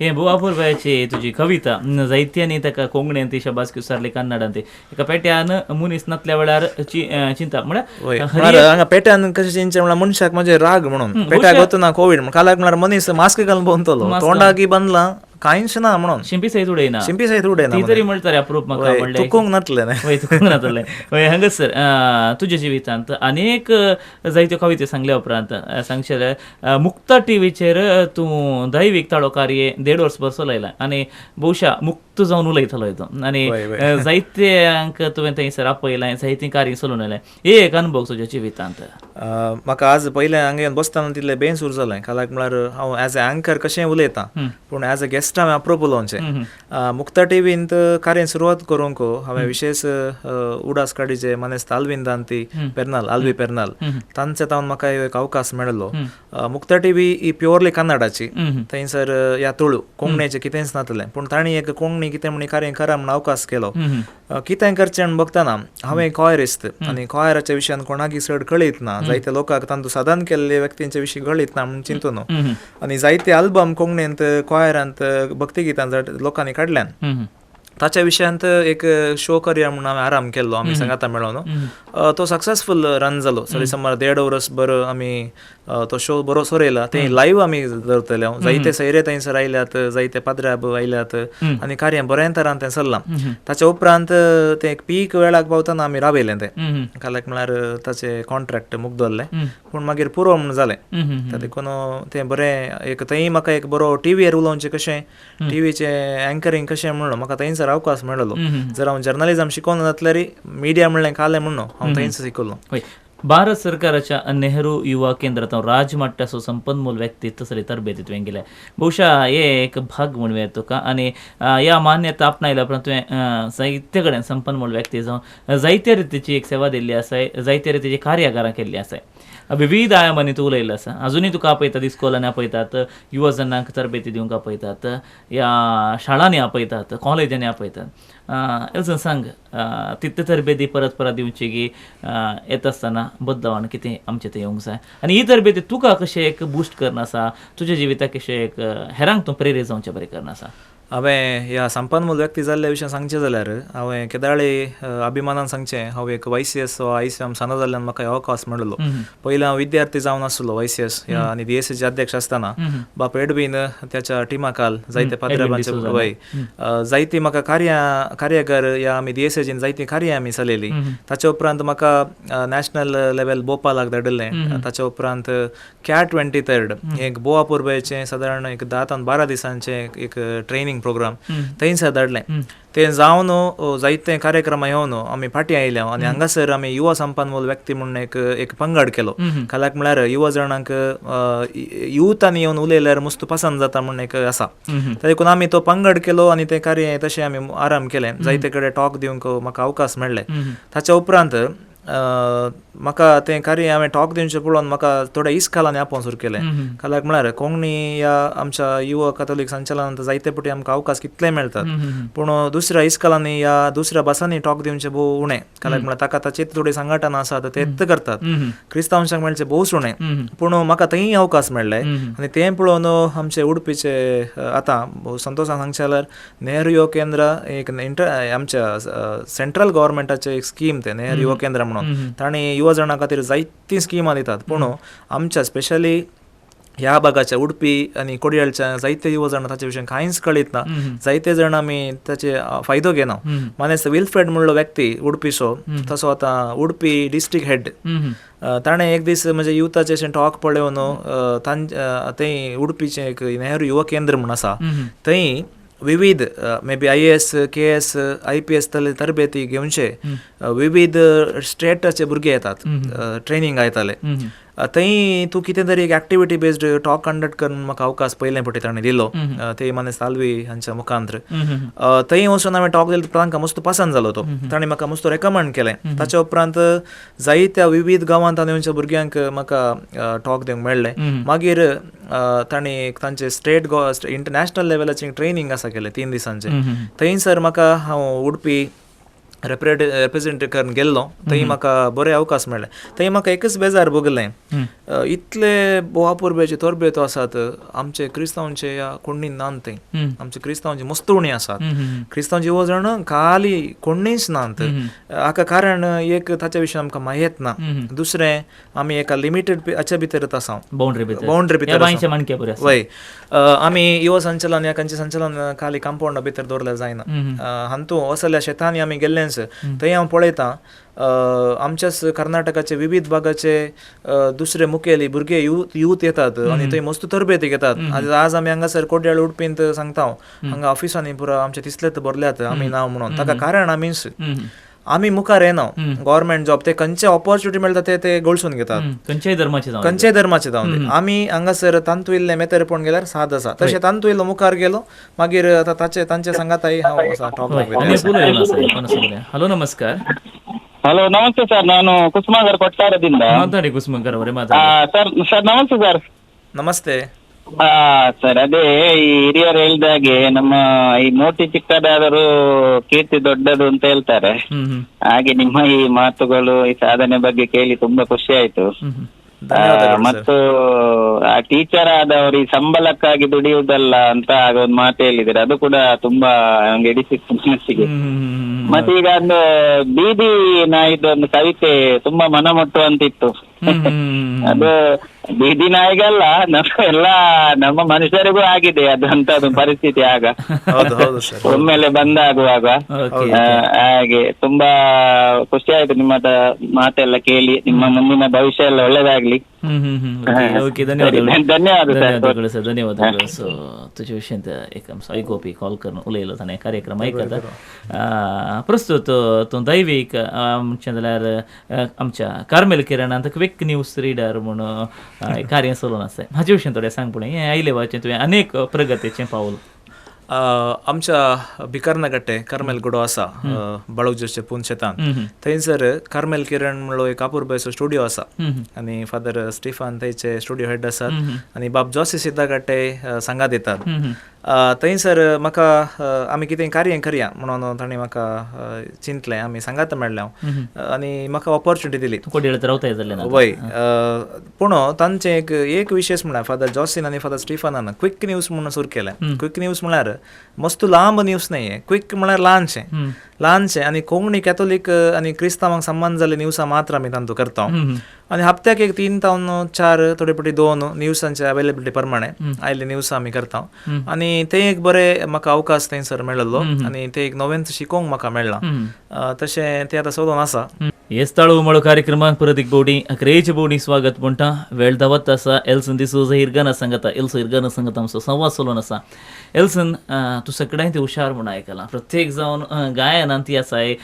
हे बुवापूर बायची तुझी कविता जायत्यांनी ताका कोंकणींत शबास कुसारली कन्नडांत एका पेट्यान मुनीस नातल्या वेळार चिंता म्हळ्यार हांगा पेट्यान कशें चिंचे म्हळ्यार मनशाक म्हणजे राग म्हणून पेट्याक वता ना कोविड कालाक म्हळ्यार मनीस मास्क घालून भोंवतलो, तोंडाकी बंदला कांयच ना म्हणून शिंपी सयत उडयना ती तरी म्हणटारे अप्रूप म्हाका म्हणलें तुकूंक नातलें वय हांगासर तुज्या जिवितांत अनेक जायत्यो कविते सांगल्या उपरांत सांगशील मुक्ता टीव्हीचेर तूं दैवीक ताळो कार्ये 1.5 वर्स बसो लायला आनी भोवशा मुक्त जावन उलयतलो हितून आनी जायत्यांक तुवें थंयसर आपयलां, जायतीं कार्य चलोवन आयलां. एक अनुभव तुज्या जिवितांत. म्हाका आज पयलें हांगा येवन बसतना तितलें बेसूर जालें. कालाक म्हळ्यार हांव एज अ अँकर कशें उलयतां, पूण एज अ गेस्ट हांवें अप्रूप उलोवचें. मुक्ता टीव्हींत कार्य सुरवात करूंक हांवें विशेष उडास काडीचे मनेस्त आल्वी पेर्नाल तांचे तावन म्हाका एक अवकाश मेळ्ळो. मुक्ता टीव्ही ही प्युअरली कन्नडाची. थंयसर ह्या तुळू कोंकणीचें कितेंच नातलें, पूण तांणी एक कोंकणी कितें म्हणी कार्य करा म्हण अवकाश केलो. कितें करचें म्हण बघताना हांवें कॉयरिस्ट आनी कॉयराच्या विशयान कोणाकी चड कळीत ना, जायत्या लोकांक तांतूं साधन केल्ले व्यक्तींच्या विशीं कळीत ना म्हण चिंतून आनी जायते आल्बम कोंकणींत कॉयरांत भक्तिगितांत लोकांनी काडल्यान. ताच्या विशयांत एक शो करया म्हणून हांवें आराम केल्लो आमी सांगाता मेळोन. तो सक्सेसफूल रन जालो. सरी सुमार 1.5 वर्स बरो आमी तो शो बरो सोरयला. ते लायव्ह आमी धरतले. जायते सैरे थंयसर आयल्यात, जायते पाद्र्याब आयल्यात आनी कार्य बरें तरान तें चल्लां. ताच्या उपरांत तें एक पीक वेळाक पावतना आमी रावयलें तें. कालाक म्हळ्यार ताचें कॉन्ट्रॅक्ट मुक्त दवरलें, पूण मागीर पुरो म्हूण जालें. देखून तें बरें एक थंय म्हाका एक बरो टीव्हीर उलोवचें कशें, टीव्हीचें अँकरींग कशें म्हणून म्हाका थंयसर अवकाश मेळ्ळो. जर हांव जर्नलिझम शिकोवन जातल्यार मिडिया म्हणलें कालें म्हणून हांव थंयच शिकलो. भारत सरकाराच्या नेहरू युवा केंद्रात राजमट्टाचो संपन्मूल व्यक्तित्व तरबेतीत तुवें गेले. भोवशा हे एक भाग म्हणूं तुका आनी ह्या मान्यता आपणायल्या उपरांत तुवें जायते कडेन संपन्मूल व्यक्ती जावन जायत्या रितीची एक सेवा दिल्ली आसा, जायत्या रितीची कार्यागारां केल्लीं आसा, विविध आयामांनी तूं उलयल्लो आसा. अजुनूय तुका आपयतात, इस्कॉलांनी आपयतात, युवा जनांक तरबेती दिवंक आपयतात, ह्या शाळांनी आपयतात, कॉलेजांनी आपयतात. अजून सांग, तितले तरबेती परत परत दिवची की येत आसतना बदलावण कितें आमचें थंय येवंक जाय आनी ही तरबेती तुका कशें एक बूस्ट करना आसा, तुज्या जिविताक कशें एक हेरांक तूं प्रेरीत जावचें बरें करना आसा. हांवें ह्या संपन्मूल व्यक्ती जाल्ल्या विशयान सांगचें जाल्यार हांवें केदाळे अभिमानान सांगचें, हांव एक YCS वा ICM सानो जाल्ल्यान म्हाका अवकाश मेळ्ळो. पयलीं हांव विद्यार्थी जावन आसलो YCS आनी DSAचे अध्यक्ष आसतना बाप एडबीन त्याच्या टिमा काल जायते पाद्र्याबांचे वय जायती म्हाका कार्यागर ह्या आमी DSAचीन जायतीं कार्यां आमी चलयलीं. ताच्या उपरांत म्हाका नॅशनल लेवल भोपालाक धाडिल्लें. ताच्या उपरांत CAT 23 एक बुवापूर बायचें सादारण एक 10 ते 12 दिसांचें एक ट्रेनिंग प्रोग्राम थंयसर धाडलें. तें जावन जायते कार्यक्रम येवन आमी फाटीं आयल्या आनी हांगासर आमी युवा संपन्मूल व्यक्ती म्हणून एक पंगड केलो. कालाक म्हळ्यार युवा जणांक युथांनी येवन उलयल्यार मस्त पसंद जाता म्हणून एक आसा. देखून आमी तो पंगड केलो आनी तें कार्य तशें आमी आराम केलें. जायते कडेन टॉक दिवंक म्हाका अवकाश मेळ्ळे. ताच्या उपरांत म्हाका तें कार्य हांवें टॉक दिवचें पळोवन म्हाका थोड्या इस्कालांनी आपोवंक सुरू केलें. कालाक म्हळ्यार कोंकणी ह्या आमच्या युवा कॅथोलीक संचलनांत जायते फावटी आमकां अवकाश कितले मेळटात, पूण दुसऱ्या इस्कालांनी ह्या दुसऱ्या भासांनी टॉक दिवचें भोव उणें. कालाक म्हळ्यार ताका ताचेर थोडी संघटना आसात तेच करतात. क्रिस्तांवांक मेळचें भोव उणें, पूण म्हाका थंय अवकाश मेळ्ळे आनी तें पळोवन आमचे उडपीचे आतां भोव संतोशान सांगचें जाल्यार नेहरू युवा केंद्र एक आमच्या सेंट्रल गव्हर्मेंटाचें एक स्कीम तें नेहरू युवा केंद्र म्हणून तांणी युवा जणां खातीर जायतीं स्किमां दितात. पूण आमच्या स्पेशली ह्या भागाच्या उडपी आणि कोडयाळच्या जायते युवा जाण ताचे विशयी कांयच कळीत ना. जायते जाण आमी ताचे फायदो घेना. मानेस विल्फ्रेड म्हणलो व्यक्ती उडपीचो, तसो आतां उडपी डिस्ट्रिक्ट हेड, ताणें एक दीस म्हणजे युथाचे अशें टॉक पळोवन थंय उडपीचें एक नेहरू युवा केंद्र म्हूण आसा, थंय विविध may be IAS, KS, IPS तरबेती घेवचे विविध स्टेटाचे भुरगे येतात, ट्रेनिंग आयताले. थंय तूं कितें तरी एक एक्टिविटी बेस्ड टॉक कंडक्ट करून म्हाका अवकाश पयले फावटी ताणें दिलो, ते माने साल्वी हांच्या मुखांतर. थंय वचून हांवें टॉक दिलो, तांकां मस्त पसंद जालो तो. ताणें म्हाका मस्त रेकमेंड केलें. ताच्या उपरांत जायत्या विविध गांवांत आनी येवच्या भुरग्यांक म्हाका टॉक दिवंक मेळ्ळें. मागीर तांणी तांचे स्टेट इंटरनॅशनल लेवलाचें ट्रेनिंग आसा केलें 3 दिसांचें. थंयसर म्हाका हांव उडपी रिप्रेझेंट करून गेल्लो. थंय म्हाका बरे अवकाश मेळ्ळे. थंय म्हाका एकच बेजार भोगलें, इतले बोवापुरबेचे तरबेतो आसात, आमचे क्रिस्तांवांचे या कोण्णीन नात. थंय आमचे क्रिस्तांवांची मस्तुणी आसात. क्रिस्तांव जिवो जाण खाली कोण्णीच नात. हाका कारण एक ताच्या विशीं आमकां माहीत ना. दुसरें, आमी एका लिमिटेड हाच्या भितरच आसा, बाउंड्री भितर. वय आमी युवा संचलन या खंयचें संचलन खाली कंपाउंडा भितर दवरल्यार जायना. हातूंत असल्या शेतांनी आमी गेल्ले थंय हांव पळयतां आमच्याच कर्नाटकाचे विविध भागाचे दुसरे मुखेली भुरगे यूथ येतात आनी थंय मस्त तरबेती घेतात. आज आमी हांगासर कोड्याळ उडपींत सांगता, हांगा ऑफिसांनी पुरो आमचे तिसलेत भरल्यात आमी नांव म्हणून. ताका कारण आमी मुखार येना. गव्हर्मेंट जॉब ते खंयचे ऑपॉर्च्युनिटी मेळटा ते गळसून घेतात, खंयच्याय धर्माचे जावन. आमी हांगासर तांतू इल्ले मेतेरपण गेल्यार साद आसा, तशें तांतू इल्लो मुखार गेलो. मागीर तांचे सांगाताय हांव टॉक. ಹಲೋ ನಮಸ್ಕಾರ. ಹಲೋ ನಮಸ್ತೆ ಸರ್, ನಾನು ಕುಸುಮಾಗರ್ ಕೊಟ್ಟಾರದಿಂದ ಮಾತಾಡಿ. ಕುಸುಮಾಗರ್ ಅವರೇ ಸರ್ ನಮಸ್ತೆ ಸರ್. ನಮಸ್ತೆ ಸರ್, ಅದೇ ಈ ಹಿರಿಯರು ಹೇಳಿದಾಗೆ ನಮ್ಮ ಈ ಮೋಟಿ ಚಿಕ್ಕದಾದರೂ ಕೀರ್ತಿ ದೊಡ್ಡದು ಅಂತ ಹೇಳ್ತಾರೆ. ಹಾಗೆ ನಿಮ್ಮ ಈ ಮಾತುಗಳು, ಈ ಸಾಧನೆ ಬಗ್ಗೆ ಕೇಳಿ ತುಂಬಾ ಖುಷಿ ಆಯ್ತು. ಮತ್ತು ಆ ಟೀಚರ್ ಆದವರು ಈ ಸಂಬಳಕ್ಕಾಗಿ ದುಡಿಯುವುದಲ್ಲ ಅಂತ ಆಗ ಒಂದು ಮಾತು ಹೇಳಿದ್ರೆ, ಅದು ಕೂಡ ತುಂಬಾ ನಮ್ಗೆ ಹಿಡಿಸಿತ್ತು ಮನಸ್ಸಿಗೆ. ಮತ್ತೆ ಈಗ ಒಂದು ಬೀದಿ ನಾಯಿದು ಒಂದು ಕವಿತೆ ತುಂಬಾ ಮನಮುಟ್ಟುವಂತಿತ್ತು. ಅದು ಬೀದಿ ನಾಯಿಗಲ್ಲ, ಎಲ್ಲ ನಮ್ಮ ಮನುಷ್ಯರಿಗೂ ಆಗಿದೆ ಅದಂತದ್ದು ಪರಿಸ್ಥಿತಿ. ಆಗ ಒಮ್ಮೆಲೆ ಬಂದಾಗುವಾಗ ಹಾಗೆ ತುಂಬಾ ಖುಷಿ ಆಯ್ತು ನಿಮ್ಮ ಮಾತೆಲ್ಲ ಕೇಳಿ. ನಿಮ್ಮ ಮುಂದಿನ ಭವಿಷ್ಯ ಎಲ್ಲ ಒಳ್ಳೇದಾಗ್ಲಿ. धन्यवाद सर, धन्यवाद. सो तुझ्या विषयी एक साईगोपी कॉल करून उलयलो ताणें कार्यक्रम आयकता. प्रस्तुत तो दैवीक म्हणचे जाल्यार आमच्या कार्मेल किरणांत क्विक न्यूज रीडर म्हणून कार्य चलून आसा. हाचे विशीं थोडें सांग. पुणें हें आयले वाचें तुवें अनेक प्रगतीचें पावल. आमच्या भिकारनागट्टे कार्मेल गुडो आसा बाळूजचे पून शेतान. थंयसर कार्मेल किरण म्हणलो एक आपुरबायचो स्टुडिओ आसा आनी फादर स्टिफान थंयचे स्टुडिओ हेड आसात आनी बाब जोसी सिद्धागट्टे सांगात येतात. थंयसर म्हाका आमी कितें कार्य करया म्हणून ताणें म्हाका चिंतलें. आमी सांगात मेळ्ळे हांव आनी म्हाका ऑपॉर्च्युनिटी दिली. वय पूण तांचें एक विशेश म्हळ्यार फादर जॉसीन आनी फादर स्टिफानान क्विक न्यूज म्हणून सुरू केलें. क्विक न्यूज म्हळ्यार मस्त लांब न्यूज नाहीये. क्विक म्हळ्यार ल्हानशें आनी कोंकणी कॅथोलीक आनी क्रिस्तांवांक संबंध जाल्ले न्यूजा मात्र आमी तांतू करता. आनी हप्त्याक एक 3 ता 4 थोडे फावटी 2 न्यूजांचे अवेलेबिलिटी प्रमाणे आयले न्यूज आमी करता. आनी ते एक बरें म्हाका अवकाश थंयसर मेळ्ळो आनी ते एक नवें शिकोवंक म्हाका मेळ्ळां. तशें तें आतां चलून आसा. येस्ताळू उमळो कार्यक्रमाक परत एक बोवडी अकरेची बोवडी स्वागत म्हणटा. वेळ धांवत आसा. एल्सन दिसूज हिरगाना सांगता. एल्सो हिरगाना सांगता आमचो संवाद चलून आसा. एल्सन तूं सगळ्यांत हुशार म्हणून आयकलां. प्रत्येक जावन गायनांत ती आसाय,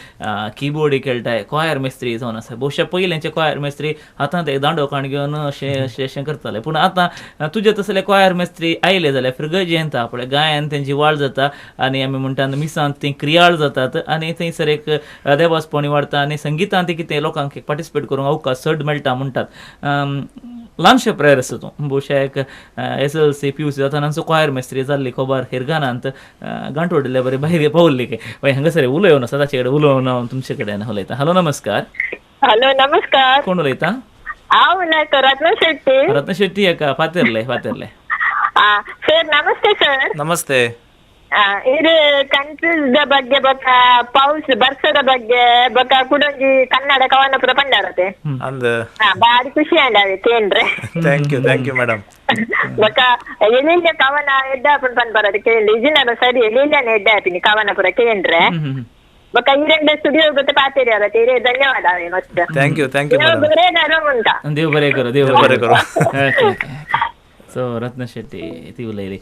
किबोर्डी खेळटाय, क्वायर मेस्त्री जावन आसाय. भोवशा पयलेंचे क्वायर मेस्त्री हातांत एक दांडो काण घेवन अशें करताले. पूण आतां तुजे तसले क्वायर मेस्त्री आयले जाल्यार फ्रिगज येता पळय, गायन तेंची वाड जाता आनी आमी म्हणटा मिसांत ती क्रियाळ जातात आनी थंयसर एक देवासपणी वाडटा आनी संगितांत कितें लोकांक पार्टिसिपेट करूंक अवकाश चड मेळटा म्हणटात. ल्हानशें प्रेयर आसा तूं. भोवशा एक SLC PUC जातानाचो क्वायर मेस्त्री जाल्ली खबर हिरगानांत गांठोडले बरें भायर पावल्ली काय हांगासर उलोवन आसा. ताचे कडेन उलोवन हांव तुमचे कडेन उलयतां. हॅलो नमस्कार. हॅलो नमस्कार. कोण उलयता? हांव उलयतां रत्न शेट्टी. रत्न शेट्टी हेका फातेरले. सर नमस्ते सर. ನಮಸ್ತೆ. ಇದು ಕಂಟ್ರೀಸ್ ಬಗ್ಗೆ ಬೊಕ್ಕ ಪೌಸ್ ಬರ್ಸದ ಬಗ್ಗೆ ಬೊಕ್ಕ ಕುಡೊಂಜಿ ಕನ್ನಡ ಕವನ ಪುರ ಪಂಡಾರತೆ ಅಂದ್ ಬಾರಿ ಖುಷಿ ಆಂಡಾವೆ ಕೇಂದ್ರೆ. Thank you madam. बका एलिल्ले कवन एड्डा पण बरद केळ्ळि इजिनार सरी एलिल्लेने एड्डा आपिनि कवन ಪುರ ಕೇಂದ್ರೆ ಬಕ ಈ ರೆಂಡ ಸ್ಟುಡಿಯೋ ಗೊತ್ತ ಪಾತೆರಿ ಅಲ್ಲ ತೇರೆ ಧನ್ಯವಾದ ಮಸ್ತ್ ಥ್ಯಾಂಕ್ ಯು ಬರೇ ನಾನು ಮುಂತ देव बरें करो देव बरें करो. सो रत्न शेट्टी ती उलयली.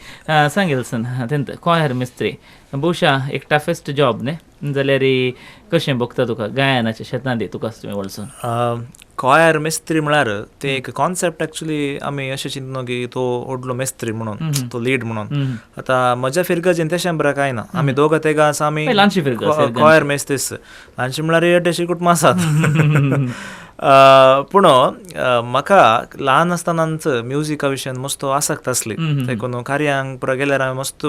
सांग एल्सन तेंत कॉयर मिस्त्री बहुशा एक टफेस्ट जॉब न्ही जाल्यार कशें बगता तुका गायनाच्या शेतांत तुका तुवें वळसून कॉयर मेस्त्री म्हळ्यार ते एक कॉन्सेप्ट एक्चुली आमी अशें चिंतलो की तो व्हडलो मेस्त्री म्हणून तो लीड म्हणून आतां म्हज्या फिरगजीन तशें बरें कांय ना आमी दोगां तेगां आसा आमी ल्हानशी फिरगज कॉयर मेस्तीस ल्हानशी म्हळ्यार एटे शिकूट मासात पूण म्हाका ल्हान आसतनाच म्युजिका विशयान मस्त आसक्त आसली देखून कार्यांक पुरो गेल्यार हांवें मस्त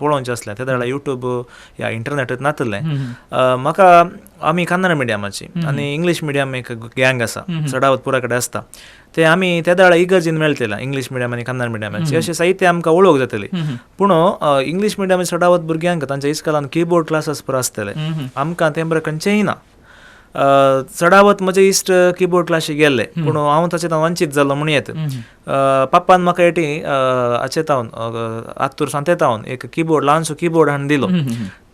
पळोवचें आसलें त्या वेळार युट्यूब या इंटरनेटार नासलें म्हाका आमी कन्नड मिडियमाची आनी इंग्लीश मिडियम एक गँग आसा चडावत पुरा कडेन आसता ते आमी त्या वेळार इगर्जीन मेळटलें इंग्लीश मिडियम आनी कन्नड मिडियमाची अशें साहित्य आमकां वळोवंक जातली पूण इंग्लीश मिडियमाच्या चडावत भुरग्यांक तांच्या इस्कॉलान कीबोर्ड क्लासीस पुरो आसतले आमकां तें बरें खंयचेंय ना चडावत म्हजे इश्ट कीबोर्ड क्लासीक गेल्ले पूण हांव ताचे वंचीत जाल्लो म्हण येत पप्पान म्हाका एटी आचेतावन आत्तूर सांतेतावन एक कीबोर्ड ल्हानसो कीबोर्ड हाडून दिलो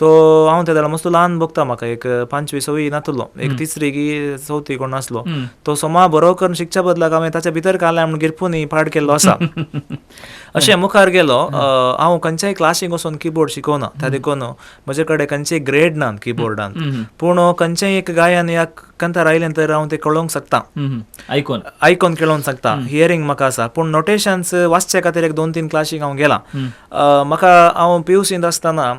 तो हांव त्या मस्त ल्हान बघता म्हाका एक 5-6 नातलो एक 3री की 4थी कोण नासलो तो सोमा बरो करून शिकच्या बदलाक हांवें ताच्या भितर घाल्या म्हणून गिरपूनी पाड केल्लो आसा अशें मुखार गेलो हांव खंयच्याय क्लासीक वचून कीबोर्ड शिकोवना त्या देखून म्हजे कडेन खंयचेय ग्रेड ना कीबोर्डान पूण खंयचेय एक गायन या कंतार आयलें तर हांव तें कळोवंक शकता आयकून कळोवंक शकता हियरींग म्हाका आसा पूण नोटेशन्स वाचचे खातीर एक 2-3 क्लासीक हांव गेला म्हाका हांव PUCंत आसतना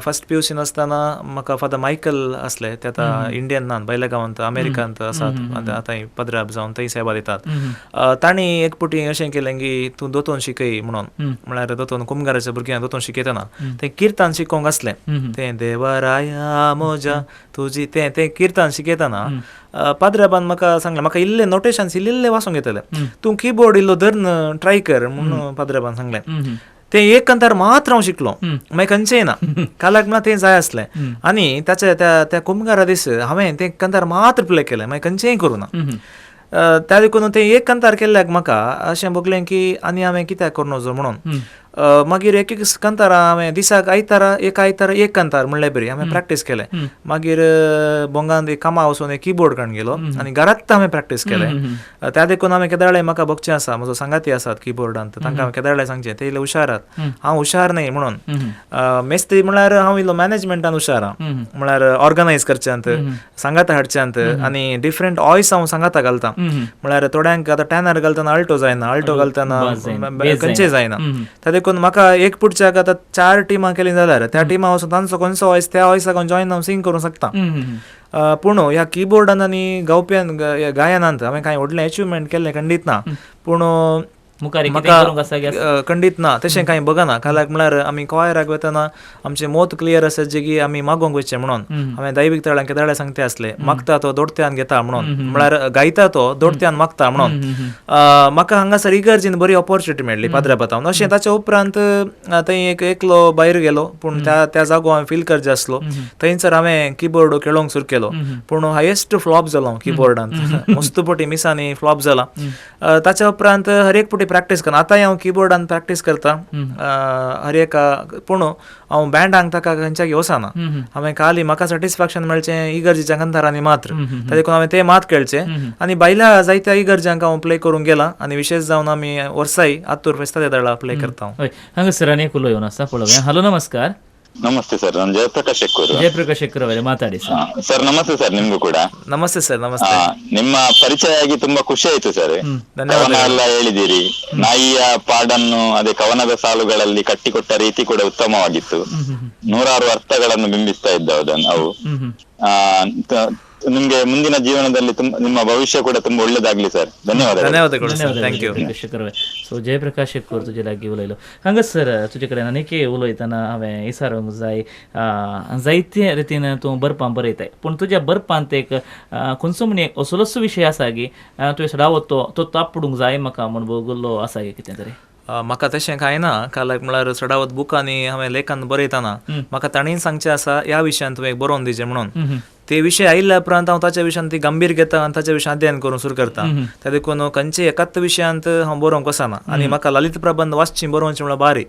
फर्स्ट PUCंत आसतना म्हाका फादर मायकल आसले ते आतां इंडियन ना बैलगांवांत अमेरिकांत आसात आतां पदराब जावन थंय सेवा दितात तांणी एक पुटी अशें केलें की तूं दोतोन शिकय म्हणून म्हळ्यार दोतोन कुमगाराच्या भुरग्यांक दोतोन शिकयतना तें किर्तन शिकोवंक आसलें तें देवराया म्हज्या तुजी तें किर्तन शिकयतना पाद्राबान म्हाका सांगलें म्हाका इल्ले नोटेशन्स इल्ले वाचूंक येतले तूं कीबोर्ड इल्लो धरून ट्राय कर म्हणून पाद्राबान सांगलें तें एक कंतार मात्र हांव शिकलो मागीर खंयचेंय ना कालाक म्हणल्यार तें जाय आसलें आनी ताचे त्या कुमगारा दीस हांवें तें कंतार मात्र प्ले केलें मागीर खंयचेंय करूं ना त्या देखून तें एक कंतार केल्ल्याक म्हाका अशें भोगलें की आनी हांवें कित्याक करूं नजो म्हणून मागीर एक कंतार हांवें दिसाक आयतारा एक कंतार म्हणलें बरी हांवें प्रॅक्टीस केलें मागीर बोंगान एक कामा वचून एक कीबोर्ड काडून गेलो आनी घरांत हांवें प्रॅक्टीस केलें त्या देखून हांवें केदाळे म्हाका बघचें आसा म्हजो सांगाती आसात कीबोर्डांत तांकां हांवें केदाळे सांगचें ते इल्ले हुशारात हांव हुशार न्हय म्हणून मेस्त्री म्हळ्यार हांव इल्लो मॅनेजमेंटान हुशार म्हळ्यार ऑर्गनायज करच्यांत सांगाता हाडच्यांत आनी डिफरंट वॉयस हांव सांगाता घालता म्हळ्यार थोड्यांक आतां टॅनर घालतना अल्टो जायना अल्टो घालतना खंयचें जायना देखून म्हाका एक पुढच्याक आतां 4 टिमां केलीं जाल्यार त्या टिमा वचून तांचो खंयचो वॉयस त्या वॉयसाक जॉयन हांव सिंग करूंक शकता पूण ह्या कीबोर्डान आनी गावप्यान गायनांत हांवें कांय व्हडलें अचिवमेंट केल्लें खंडीत ना पूण म्हाका खंडीत ना तशें कांय बघना कालाक म्हळ्यार आमी कॉयराक वतना आमचें मोत क्लियर आसत जे की आमी मागोवंक वयचें म्हणून हांवें दैवीक तळ्यांक केदाळे सांगते आसले मागता तो दोडत्यान घेता म्हणून म्हळ्यार गायता तो दोडत्यान मागता म्हणून म्हाका हांगासर इगर्जीन बरी ऑपॉर्च्युनिटी मेळ्ळी पाद्राबातावन अशें ताच्या उपरांत थंय एक एकलो भायर गेलो पूण त्या जागो हांवें फील करचें आसलो थंयसर हांवें कीबोर्ड खेळोवंक सुरू केलो पूण हायेस्ट फ्लॉप जालो कीबोर्डांत मस्त पोटी मिसांनी फ्लॉप जाला ताच्या उपरांत हर एक पुटी प्रॅक्टीस करना आतांय हांव कीबोर्डान प्रॅक्टीस करता हर एका पूण हांव बँडांक ताका खंयच्याक वचना हांवें खाली म्हाका सॅटिस्फॅक्शन मेळचें इगर्जीच्या कंतारांनी मात्र त्या देखून हांवें तें मात खेळचें आनी भायल्या जायत्या इगर्जांक हांव प्ले करूंक गेला आनी विशेश जावन आमी वर्साय आत्तूर फेस्ताच्या देवळा प्ले करता हांगासर आनी एक उलोवन आसा पळोवया हॅलो नमस्कार ನಮಸ್ತೆ ಸರ್ ನಾನು ಜಯಪ್ರಕಾಶ್ ಶೆಕ್ಕರ್ ಅವರೇ ಮಾತಾಡಿ ಸರ್ ನಮಸ್ತೆ ಸರ್ ನಿಮ್ಗೂ ಕೂಡ ನಮಸ್ತೆ ಸರ್ ನಮಸ್ತೆ ನಿಮ್ಮ ಪರಿಚಯ ಆಗಿ ತುಂಬಾ ಖುಷಿ ಆಯ್ತು ಸರ್ ಕವನ ಎಲ್ಲ ಹೇಳಿದಿರಿ ನಾಯಿಯ ಪಾಡನ್ನು ಅದೇ ಕವನದ ಸಾಲುಗಳಲ್ಲಿ ಕಟ್ಟಿಕೊಟ್ಟ ರೀತಿ ಕೂಡ ಉತ್ತಮವಾಗಿತ್ತು 100 ಅರ್ಥಗಳನ್ನು ಬಿಂಬಿಸ್ತಾ ಇದ್ದವು ಅವು ನಿಮ್ಗೆ ಮುಂದಿನ ಜೀವನದಲ್ಲಿ ನಿಮ್ಮ ಭವಿಷ್ಯ ಕೂಡ ತುಂಬಾ ಒಳ್ಳೇದಾಗ್ಲಿ ಸರ್ धन्यवाद सो जयप्रकाश शेखर तुजे लागीं उलयलो हांगासर तुजे कडेन आनीक उलयतना हांवें विचारूंक जाय जायते रितीन तूं बरपां बरयताय पूण तुज्या बरपांत एक खंयचो म्हण एक असलोच विशय आसा की तुवें सदांच तो तापडूंक जाय म्हाका म्हण बगुल्लो आसा कितें तरी म्हाका तशें कांय ना कालाक म्हळ्यार चडावत बुकांनी हांवें लेखन बरयतना म्हाका ताणीन सांगचें आसा ह्या विशयान तुवें बरोवन दिचें म्हणून ते विषय आयिल्ल्या उपरांत हांव ताच्या विशयान ती गंभीर घेता आनी ताच्या विशयान अध्ययन करूंक सुरू करता. त्या देखून खंयचे एकाच विशयांत हांव बरोवंक वचना आनी म्हाका ललित प्रबंध वाचची बरोवची म्हळ्यार बारी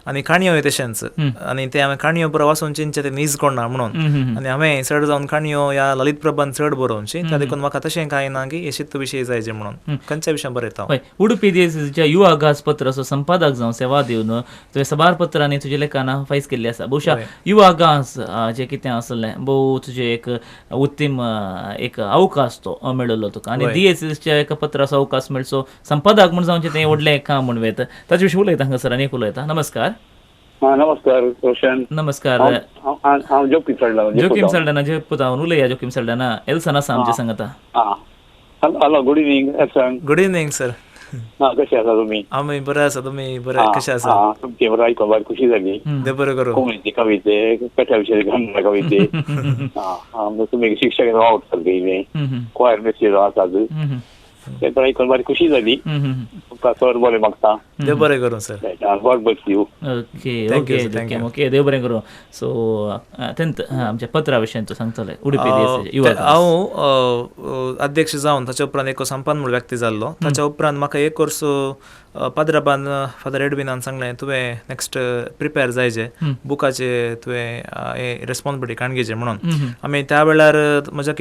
आनी काणयो तशेंच आनी ते हांवें काणयो पुरो वाचून चिंचे ते नीज कोणना म्हणून आनी हांवें चड जावन काणयो ह्या ललित प्रबंध चड बरोवची. त्या देखून म्हाका तशें कांय ना की हे शिस्त विशय जायचे म्हणून खंयच्या विशयान बरयता. उडुपी DSSच्या युवा आगाज पत्र असो संपादक जावन सेवा दिवन तुवें सभारपत्रांनी तुजी लेखां फायज केल्ली आसा. भोवशा युवा आगाज जे कितें आसलें भोव तुजें एक उत्तम एक अवकाश तो मेळिल्लो तुका आनी DSSच्या एका पत्राचो अवकाश मेळचो संपादक म्हूण जावचें तें व्हडलें काम म्हूण वेत. ताचे विशीं उलयता हांगासर आनीक उलयता. नमस्कार. नमस्कार रोशन. नमस्कार. हांव जोकीम सल्डाना जेपुतावन उलया जोकीम सल्डाना एल्सन आसा आमच्या सांगाता. Hello good evening Elson. Good evening sir. कशें आसा तुमी? आमी बरे आसा. तुमी बरे कशें आसा? तुमचे बरें आयकून बरी खुशी जाली. देव बरें करूं. कोंकणीचे कविते कथा विशय गंगा कविते तुमी शिक्षक आवडटा पयलीं क्वायर मेसेज आसात ते पण आयकून बरी खुशी जाली. तुमकां सर बरें मागता. देव बरें करूं sir. God bless you. Okay okay देव बरें करूं. सो अत्यंत आमच्या पत्रा विशयान सांगतले उडुपी हांव अध्यक्ष जावन ताच्या उपरांत एक संपन्न व्यक्ती जाल्लो. ताच्या उपरांत म्हाका एक वर्स पाद्राबान फादर एडविनान सांगलें तुवें नेक्स्ट प्रिपेर जायचे बुकाचे तुवें रेस्पॉन्सिबिलिटी काणगेचे म्हणून. आमी त्या वेळार म्हज्या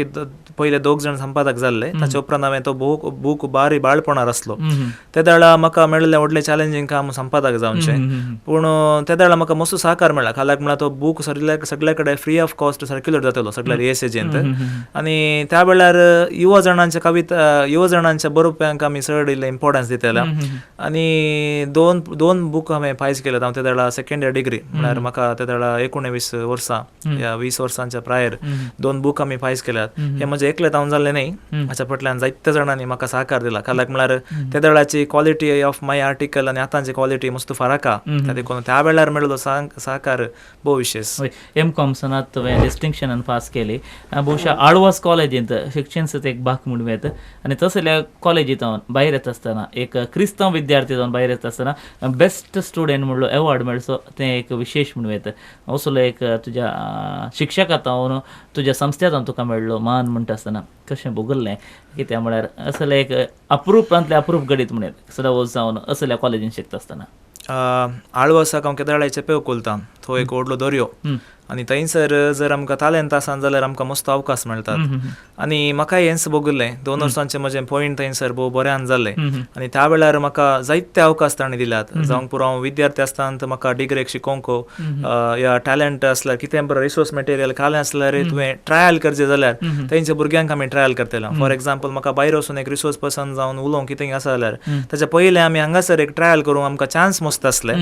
पयले 2 जाण संपादक जाल्ले. ताच्या उपरांत हांवें तो बूक बारी बाळपणार आसलो. त्या वेळार म्हाका मेळिल्लें व्हडलें चॅलेंजींग काम संपादक जावचें. पूण त्या वेळार म्हाका मस्त सहकार मेळ्ळा. खाल्याक म्हळ्यार तो बूक सगळे कडेन फ्री ऑफ कॉस्ट सर्क्युलेट जातलो सगळ्या ESAचेंत. आनी त्या वेळार युवा जाणांच्या बरोवप्यांक आमी चड इल्लें इम्पॉर्टन्स दितले. आनी दोन बूक हांवें फायज केल्यात. हांव त्या वेळार सेकंड इयर डिग्री म्हळ्यार म्हाका त्या वेळार 19 वर्सां या 20 वर्सांच्या प्रायर 2 बूक आमी फायज केल्यात. हे म्हजें एकलें जावन जाल्लें न्ही. हाच्या फाटल्यान जायत्या जाणांनी म्हाका सहकार दिला. खाल्याक म्हळ्यार त्या वेळाची क्वॉलिटी ऑफ माय आर्टिकल आनी आतांची क्वॉलिटी मस्त फरक आहा. त्या देखून त्या वेळार मेळिल्लो सहकार भोव विशेष. M.Com सनात तुवें डिस्टिंक्शनान पास केली. भोवशा आळवास कॉलेजींत शिक्षण एक भाग म्हणून येत आनी तसल्या कॉलेजींत हांव भायर येता आसतना एक क्रिस्तांव विद्यार्थी जावन भायर येता आसतना बेस्ट स्टुडंट म्हणलो एवॉर्ड मेळचो तें एक विशेष म्हणून येता. असलो एक तुज्या शिक्षकांत हांव तुज्या संस्थेंत तुका मेळ्ळो मान म्हणटा आसतना कशें भोगल्लें कित्याक म्हळ्यार असलें एक अप्रूपांतलें अप्रूप गणीत म्हणून सदां जावन असल्या कॉलेजींत शिकता आसतना आळवासाक हांव केदारळे चेपे उखलता. थंय एक व्हडलो दर्यो आनी थंयसर जर आमकां तालेंत आसा जाल्यार आमकां मस्त अवकाश मेळटात. आनी म्हाकाय हेंच भोगल्लें 2 वर्सांचें म्हजें पॉयंट थंयसर भोव बऱ्यान जाल्लें. आनी त्या वेळार म्हाका जायते अवकाश तांणी दिल्यात. जावंक पुरो हांव विद्यार्थी आसतना म्हाका डिग्रेक शिकोवंक या टॅलंट आसल्यार कितें बरें रिसोर्स मटेरियल कालें आसल्यार तुवें ट्रायल करचें जाल्यार थंयच्या भुरग्यांक आमी ट्रायल करतले. फॉर एग्जाम्पल म्हाका भायर वचून एक रिसोर्स पर्सन जावन उलोवंक कितें आसा जाल्यार ताच्या पयलें आमी हांगासर एक ट्रायल करूंक आमकां चान्स मस्त आसले.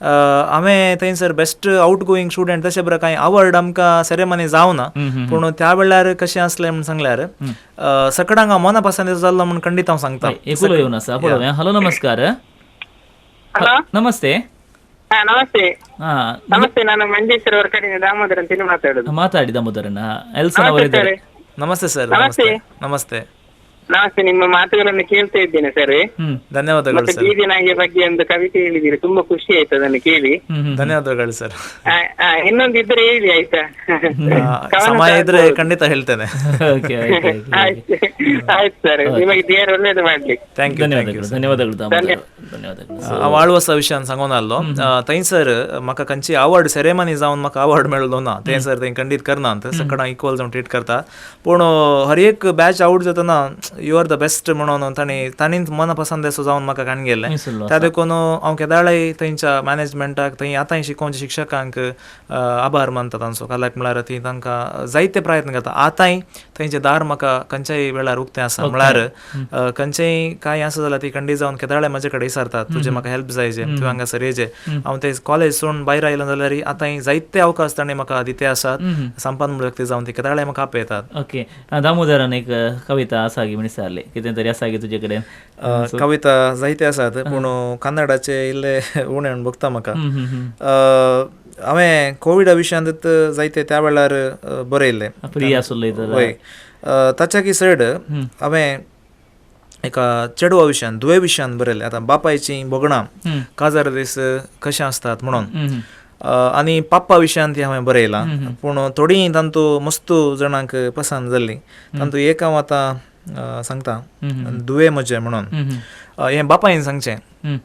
हांवें थंयसर बेस्ट आउट गोईंग स्टुडंट तशें बरें कांय अवॉर्ड आमकां सेरेमनी जावना. पूण त्या वेळार कशें आसलें म्हणून सांगल्यार सगळ्यांक हांव मना पसंत जाल्लो म्हणून खंडीत हांव सांगता. एकूलो येवन आसा पळोवया. हॅलो नमस्कार. ನಮಸ್ತೆ. ನಮಸ್ತೆ. ನಮಸ್ತೆ, ನಾನು ಮಂಜೇಶ್ವರ ಅವರ ಕಡೆಯಿಂದ ದಾಮೋದರ ಅಂತ ಮಾತಾಡಿ ದಾಮೋದರನ ಎಲ್ಸನ್ ಅವರಿದ್ದಾರೆ. ನಮಸ್ತೆ ಸರ್. ನಮಸ್ತೆ. ನಮಸ್ತೆ. ನಿಮ್ಮ ಮಾತುಗಳನ್ನು ಕೇಳ್ತಾ ಇದ್ದೇನೆ ಸರ್. ಧನ್ಯವಾದಗಳು ಸರ್. ಬೀದಿನಾಗೆ ಬಗ್ಗೆ ಒಂದು ಕವಿತೆ ಹೇಳಿದ್ದೀರಿ, ತುಂಬಾ ಖುಷಿ ಆಯ್ತು ಅದನ್ನು ಕೇಳಿ. ಧನ್ಯವಾದಗಳು ಸರ್. ಇನ್ನೊಂದು ಇದ್ರೆ ಹೇಳಿ ಆಯ್ತಾ? ಸಮಯ ಇದ್ರೆ ಖಂಡಿತ ಹೇಳ್ತೇನೆ. ಆಯ್ತು ಸರ್, ನಿಮಗೆ ದೇವರು ಒಳ್ಳೇದು ಮಾಡ್ಲಿ. ಧನ್ಯವಾದಗಳು. हांव आळवसा विशयान सांगून आसलो. थंयसर म्हाका खंयची अवॉर्ड सेरेमनी जावन म्हाका अवॉर्ड मेळ्ळो ना. तें सर थंय खंडीत करनात. सगळ्यांक इक्वल जावन ट्रीट करता. पूण हर एक बॅच आउट जातना यू आर द बेस्ट म्हणून तांणीच मन पसंद असो जावन म्हाका काण गेल्लें. त्या देखून हांव केदारळे थंयच्या मॅनेजमेंटाक थंय आतांय शिकोवचे शिक्षकांक आभार मानता तांचो. काल्याक म्हळ्यार ती तांकां जायते प्रयत्न करता. आतांय थंयचें दार म्हाका खंयच्याय वेळार उक्तें आसा. म्हळ्यार खंयचेय कांय आसा जाल्यार ती खंडीत जावन केदारळे म्हजे कडेन विचारतात तुजें म्हाका हेल्प जायचे, तुवें हांगासर येजे. हांव ते कॉलेज सोडून भायर आयलो जाल्यार आतांय जायते अवकाश तांणी म्हाका दिते आसात. संपन्न व्यक्ती जावन ती केदारळे म्हाका आपयतात. ओके. दामोदरान एक कविता आसा गी म्हणून सांगले कितें तरी आसा गी तुजे कडेन? कविता जायते आसात पूण कन्नडाचे इल्ले उणे म्हणून बघता म्हाका. हांवें कोविडा विशयांत जायते त्या वेळार बरयल्ले. फ्री आसलो हय. ताच्या की चड हांवें एका चेडवा विशयान दुवे विशयान बरयलें. आतां बापायचीं बोगणां काजार दीस कशें आसतात म्हणून. आनी पाप्पा विशयांत हांवें बरयलां पूण थोडीं तांतू मस्तू जाणांक पसंद जाल्लीं तांतू एक हांव आतां सांगता दुवे म्हजे म्हणून हें बापायन सांगचें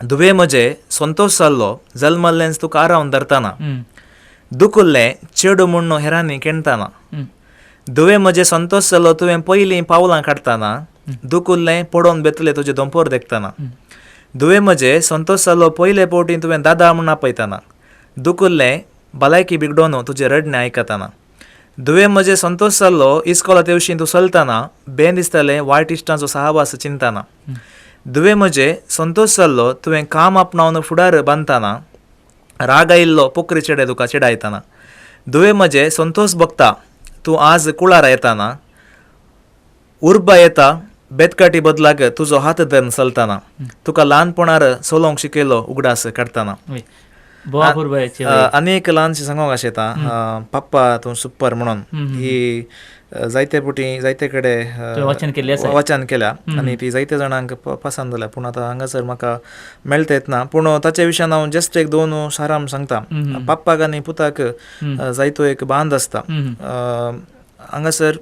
दुवे म्हजे संतोश जाल्लो जल्मल्लेंच तुका आरावन धरतना दुखुल्लें चेडू म्हणून हेरांनी केणटाना दुवे म्हजे संतोश जाल्लो तुवें पयलीं पावलां काडटाना दुखुल्लें पडोवन बेतले तुजे दोंपोर देखताना दुवे म्हजे संतोश जाल्लो पयले पोवटी तुवें दादा म्हूण आपयताना दुखुल्लें भलायकी बिगडोवन तुजे रडणें आयकताना दुवे म्हजे संतोश जाल्लो इस्कोलात येवशी तूं चलताना बेन दिसतालें वायट इश्टांचो सहवास चिंताना दुवे म्हजे संतोश जाल्लो तुवें काम आपणावन फुडार बांदताना राग आयिल्लो पोकरी चेडे तुका चिडायताना दुवे म्हजे संतोष भोगता तूं आज कुळार येताना उर्बा येता बेतकाटी बदलाक तुजो हात धरून चलताना तुका ल्हानपणार चलोवंक शिकयलो उगडास काडटाना आनी एक ल्हानशी सांगूंक आशेता पप्पा तूं सुपर म्हणून ही जायते पुटी जायते कडेन वाचन केल्या आनी ती जायते जाणांक पसंद जाल्या पूण आतां हांगासर म्हाका मेळटा येतना पूण ताचे विशयान हांव जस्ट एक दोन साराम सांगता पप्पाक आनी पुताक जायतो एक बांद आसता हांगासर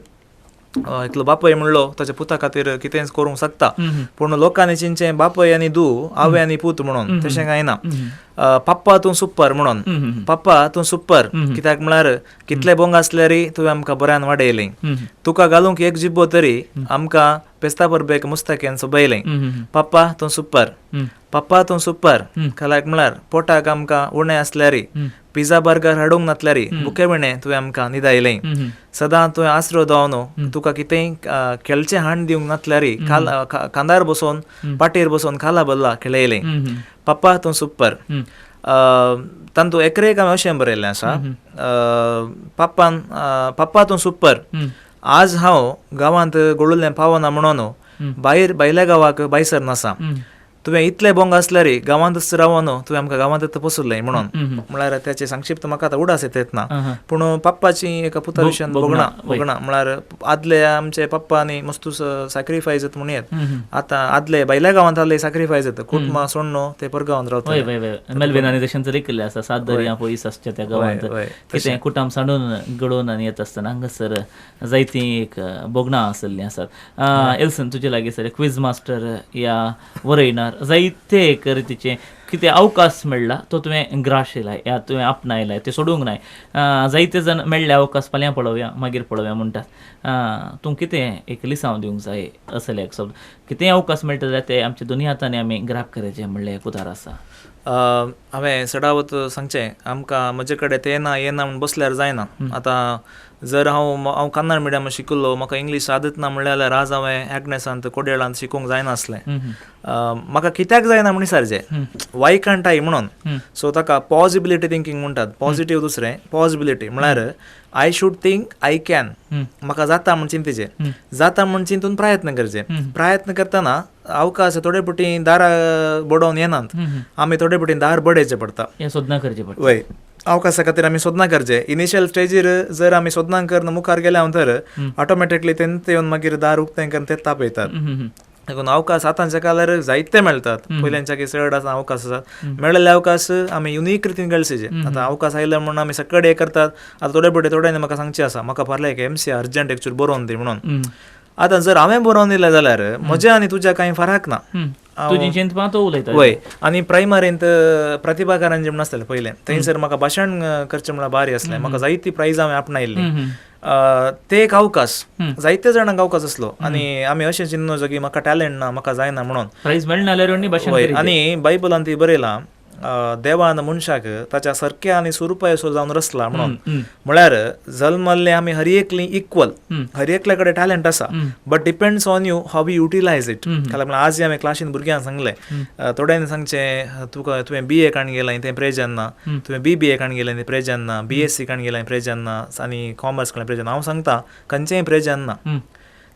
एकलो बापय म्हणलो ताच्या पुता खातीर कितेंच करूंक शकता पूण लोकांनी चिंचें बापय आनी धूव आवय आनी पूत म्हणून तशें कांय ना पप्पा तूं सुपर म्हणून पप्पा तूं सुपर कित्याक म्हळ्यार कितले बोंग आसल्यारय तुवें आमकां बऱ्यान वाडयलें तुका घालूंक एक जिब्बो तरी आमकां पेस्ता परबेक मुस्ताकेन सोबयलें पप्पा तूं सुपर पप्पा तूं सुपर खालाक म्हळ्यार पोटाक आमकां उणें आसल्यारय पिझ्झा बर्गर हाडूंक नासल्यारय बुकेविणें तुवें आमकां न्हिदायलें सदां तुवें आसरो दावन तुका कितेंय खेळचें हाण दिवंक नासल्यारय कांदार बसोवन पाटेर बसोवन खाला बल्ला खेळयलें पप्पा तूं सुपर तांतू एकरेक हांवें अशें बरयल्लें आसा पप्पा तूं सुपर आज हांव गांवांत गोळुल्लें पावना म्हणून भायल्या गांवाक बायसर नासा तुवें इतले बोंग आसल्यारय गांवांतच रावन तुवें आमकां गांवांतच पसरलें म्हणून म्हळ्यार त्याचे संक्षिप्त म्हाका आतां उडास येतना पूण पप्पाची एका पुता विशयान बोगणा म्हळ्यार आदले आमचे पप्पानी मस्तू सॅक्रिफायस जाता म्हणयत आतां आदले भायल्या गांवांत आसले सॅक्रिफायस जाता कुटुंबां सोडून ते परगांवांत रावता मेल्विनांनी तशें तरी केल्लें आसा 7 दर्या पयस आसचे त्या गांवांत कितें कुटाम सांडून घडोवन आनी येता आसतना हांगासर जायतीं एक बोगणां आसलीं आसात एल्सन तुजे लागीं सर क्विज मास्टर या वरयणार जायते एक रितीचे कितें अवकाश मेळ्ळा तो तुवें ग्राशिलाय या तुवें आपणायलाय ते सोडूंक नाय जायते जण मेळ्ळे अवकाश फाल्यां पळोवया मागीर पळोवया म्हणटात तूं कितें एक लिसांव दिवंक जाय असले एक शब्द कितें अवकाश मेळटा जाल्यार ते आमच्या दोनी हातांनी आमी ग्राप करचें म्हणलें एक उदार आसा हांवें सडावत सांगचें आमकां म्हजे कडेन तें येना म्हूण बसल्यार जायना आतां जर हांव कन्नड मिडियम शिकलो म्हाका इंग्लीश आदत ना म्हणल्यार आज हांवें एग्नेसांत कोडेळांत शिकूंक जायनासलें म्हाका कित्याक जायना म्हण विचारचें वाय कांट आय म्हणून सो ताका पॉसिबिलिटी थिंकींग म्हणटात पॉझिटिव्ह दुसरें पॉसिबिलिटी म्हळ्यार I should think I can म्हाका जाता म्हण चिंतेचें जाता म्हण चिंतून प्रयत्न करचे प्रयत्न करतना अवकाश थोडे पटी दारां बडोवन येनात आमी थोडे पटी दार बडयचे पडटा सोदना करचें पडटा वय अवकाशा खातीर आमी सोदना करचे इनिशियल स्टेजीर जर आमी सोदना करना मुखार गेल्या तर ऑटोमॅटिकली तेंचे येवन मागीर दार उक्तें करून ते तापयतात देखून अवकाश आतांच्या काळार जायते मेळटात पयल्यांच्या की चड आसा अवकाश आसात मेळिल्ले अवकाश आमी युनीक रितीन गळसेचे आतां अवकाश आयले म्हणून आमी सकड हे करतात आतां थोडे पटी थोड्यांनी म्हाका सांगचें आसा म्हाका फाल्यां एक MC अर्जंट एक्चुअली बरोवन दी म्हणून आतां जर हांवें बरोवन दिलें जाल्यार म्हज्या आनी तुज्या कांय फरक ना वय आनी प्रायमरींत प्रतिभा कारंजी म्हण आसलें पयलें थंयसर म्हाका भाशण करचें म्हळ्यार बारी आसलें म्हाका जायती प्रायज हांवें आपणायल्लीं ते एक अवकाश जायते जाणांक अवकाश आसलो आनी आमी अशें चिंतून की म्हाका टॅलंट ना म्हाका जायना म्हणून प्रायज मेळना आनी बायबलांत ती बरयलां देवान मनशाक ताच्या सारक्या आनी स्वरुपायसो जावन रचला म्हणून म्हळ्यार जल्मल्ले आमी हर एकली इक्वल हर एकल्या कडेन टॅलंट आसा but depends on you how you utilise it आज हांवें क्लासीन भुरग्यांक सांगलें थोड्यांनी सांगचें तुका तुवें BA काण गेलां तें प्रेजन ना तुवें BBA काण गेलें तें प्रेजन ना BSc काण गेलां प्रेजन ना आनी कॉमर्स काण प्रेजन हांव सांगता खंयचेंय प्रेजन ना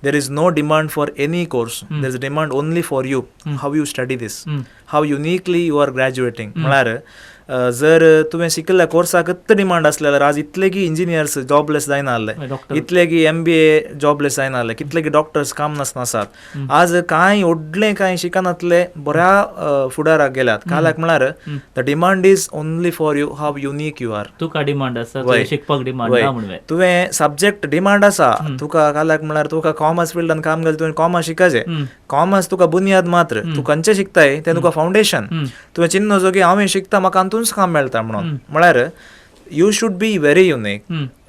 there is no demand for any course there is a demand only for you how you study this how uniquely you are graduating म्हळ्यार जर तुवें शिकल्या कोर्साक डिमांड आसले जाल्यार आज इतले की इंजिनियर्स जॉबलेस जायना आसले, इतले की MBA जॉबलेस जायना आसले, कितले की डॉक्टर्स काम नासना आसात. आज कांय व्हडले कांय शिकनातले बऱ्या फुडाराक गेल्यात. काल्याक म्हळ्यार the demand is only for you how unique you are. तुका डिमांड आसा, तुका शिकपाक डिमांड ना म्हणून तुवें सब्जेक्ट डिमांड आसा तुका. काल्याक म्हळ्यार तुका कॉमर्स फिल्डान काम केलें, तुवें कॉमर्स शिकचें. कॉमर्स तुका बुनियाद मात्र, तूं खंयचें शिकताय तें तुका फावंडेशन. तुवें चिन्न जो की हांवें शिकता म्हाका हातूंच काम मेळटा म्हणून. म्हळ्यार you should be very unique.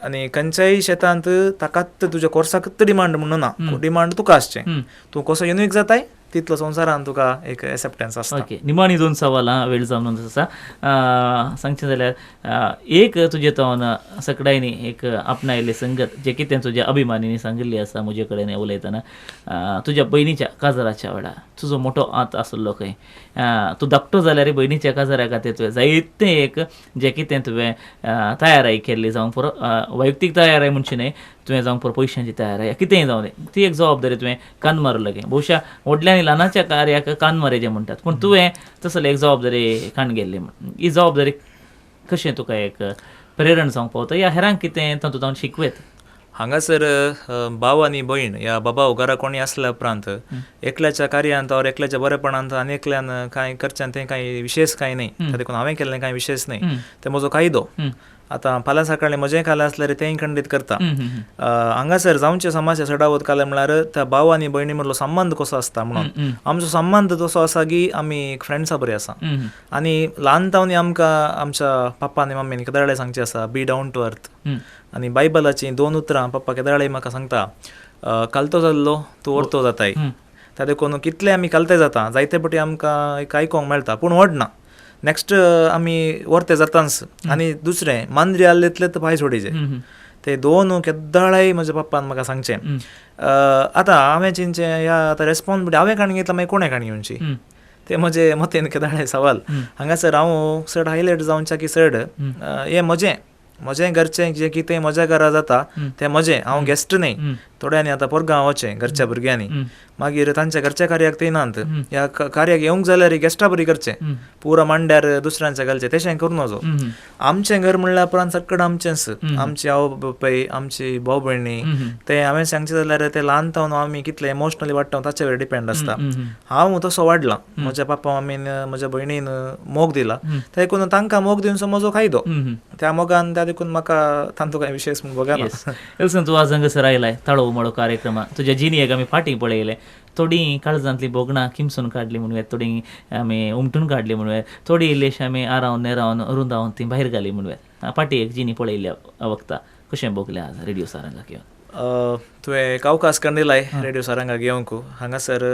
आनी खंयच्याय शेतांत ताकाच तुज्या कोर्साक डिमांड म्हणून ना, डिमांड तुका आसचें. तूं कसो युनीक जाताय तितलो संवसारान तुका एक एक्सेप्टन्स आसता. ओके, निमाणी 2 सवालां वेळ जावन आसा. सांगचें जाल्यार एक तुजे तोन सगळ्यांनी एक आपणायले संगत जे कितें तुज्या अभिमानीनी सांगिल्ली आसा म्हजे कडेन उलयतना, तुज्या भयणीच्या काजराच्या वेळार तुजो मोठो हात आसलो खंय. तूं धाकटो जाल्यार भयणीच्या काजरा खातीर तुवें जायतें एक जें कितें तुवें तयाराई केल्ली, जावं पुरो वैयक्तीक तयाराई म्हणची न्हय, तुवें जावं पुरो पयशांची तयाराई कितेंय जावं दी, ती एक जबाबदारी तुवें कान मारलो गे. भोवशा व्हडल्यांनी ल्हानाच्या कार्याक कान मारे जे म्हणटात, पूण तुवें तसले एक जबाबदारी कान गेल्ली. ही जबाबदारी कशें तुका एक प्रेरण जावंक पावता, या हेरांक कितें तातूंत शिकवेत? हांगासर भाव आनी भयण या बाबा घरा कोणी आसल्या उपरांत एकल्याच्या कार्यांत और एकल्याच्या बरेपणांत आनी एकल्यान कांय करच्यान तें कांय विशेष कांय न्हय. ताका देखून हांवें केल्लें कांय विशेष न्हय, तें म्हजो कायदो. आतां फाल्यां सकाळीं म्हजें कालें आसल्यार तेंय खंडीत करता. हांगासर जावचे समाजाचे सडावत कालें म्हळ्यार त्या भाव आनी भयणी मदलो संबंध कसो आसता म्हणून. आमचो संबंध तसो आसा की आमी एक फ्रेंड्सा बरी आसा. आनी ल्हानतावनी आमकां आमच्या पप्पा आनी मम्मीन केदारळे सांगचें आसा, बी डावन टू अर्थ. आनी बायबलाचीं 2 उतरां पप्पा केदारळे म्हाका सांगता, कालतो जाल्लो तूं ओर्तो जाताय. त्या देखून कितले आमी कालते जाता जायते पटी आमकां एक आयकोंक मेळटा, पूण व्हड ना. नेक्स्ट आमी वर्ते जाताच. आनी दुसरें मांद्री आसलेतले पांय सोडीचे. ते 2 केदाळय म्हज्या पप्पान म्हाका सांगचें. आतां हांवें चिंतचें या आतां रेस्पॉन्सिबिलिटी हांवें काणी घेतला मागीर कोणें काणी घेवची, ते म्हजे मतेन केदाळे सवाल. हांगासर हांव चड हायलायट जावच्या की चड हें म्हजें घरचें जें कितें म्हज्या घरा जाता तें म्हजें, हांव गेस्ट न्हय. थोड्यांनी आतां परगांव वचचें घरच्या भुरग्यांनी, मागीर तांच्या घरच्या कार्याक ते नात. ह्या कार्याक येवंक जाल्यार गेस्टा बरी करचें, पुरो मांड्यार दुसऱ्यांचें घालचें, तशें करूं नजो. आमचें घर म्हणल्यार उपरांत सगळें आमचेंच. आमची आवय बापाय, आमची भाव भयणी, ते हांवें सांगचें जाल्यार ते ल्हानतावन आमी कितले इमोशनली वाडटा ताचे वयर डिपेंड आसता. हांव तसो वाडलां, म्हज्या पप्पा मम्मीन म्हज्या भयणीन मोग दिला, ते देखून तांकां मोग दिवन म्हजो कायदो. त्या मोगान त्या देखून म्हाका तांतू कांय विशेष म्हूण बघना. तूं आज हांगासर आयलाय ताळो उमाळो कार्यक्रमां, तुज्या जिणयेक आमी फाटीं पळयले. थोडीं काळजांतलीं बोगणां किमसून काडलीं म्हणून, थोडीं आमी उमटून काडलीं म्हणून, थोडीं इल्लीशी आमी आरावन नेरावन रुंदावन ती भायर घाली म्हणून. फाटीं एक जिणी पळयल्या वक्ता कशें भोगलें आज रेडिओ सारंगाक येवन? तुवें एक अवकाश करून दिलाय रेडिओ सारंगाक येवंक. हांगासर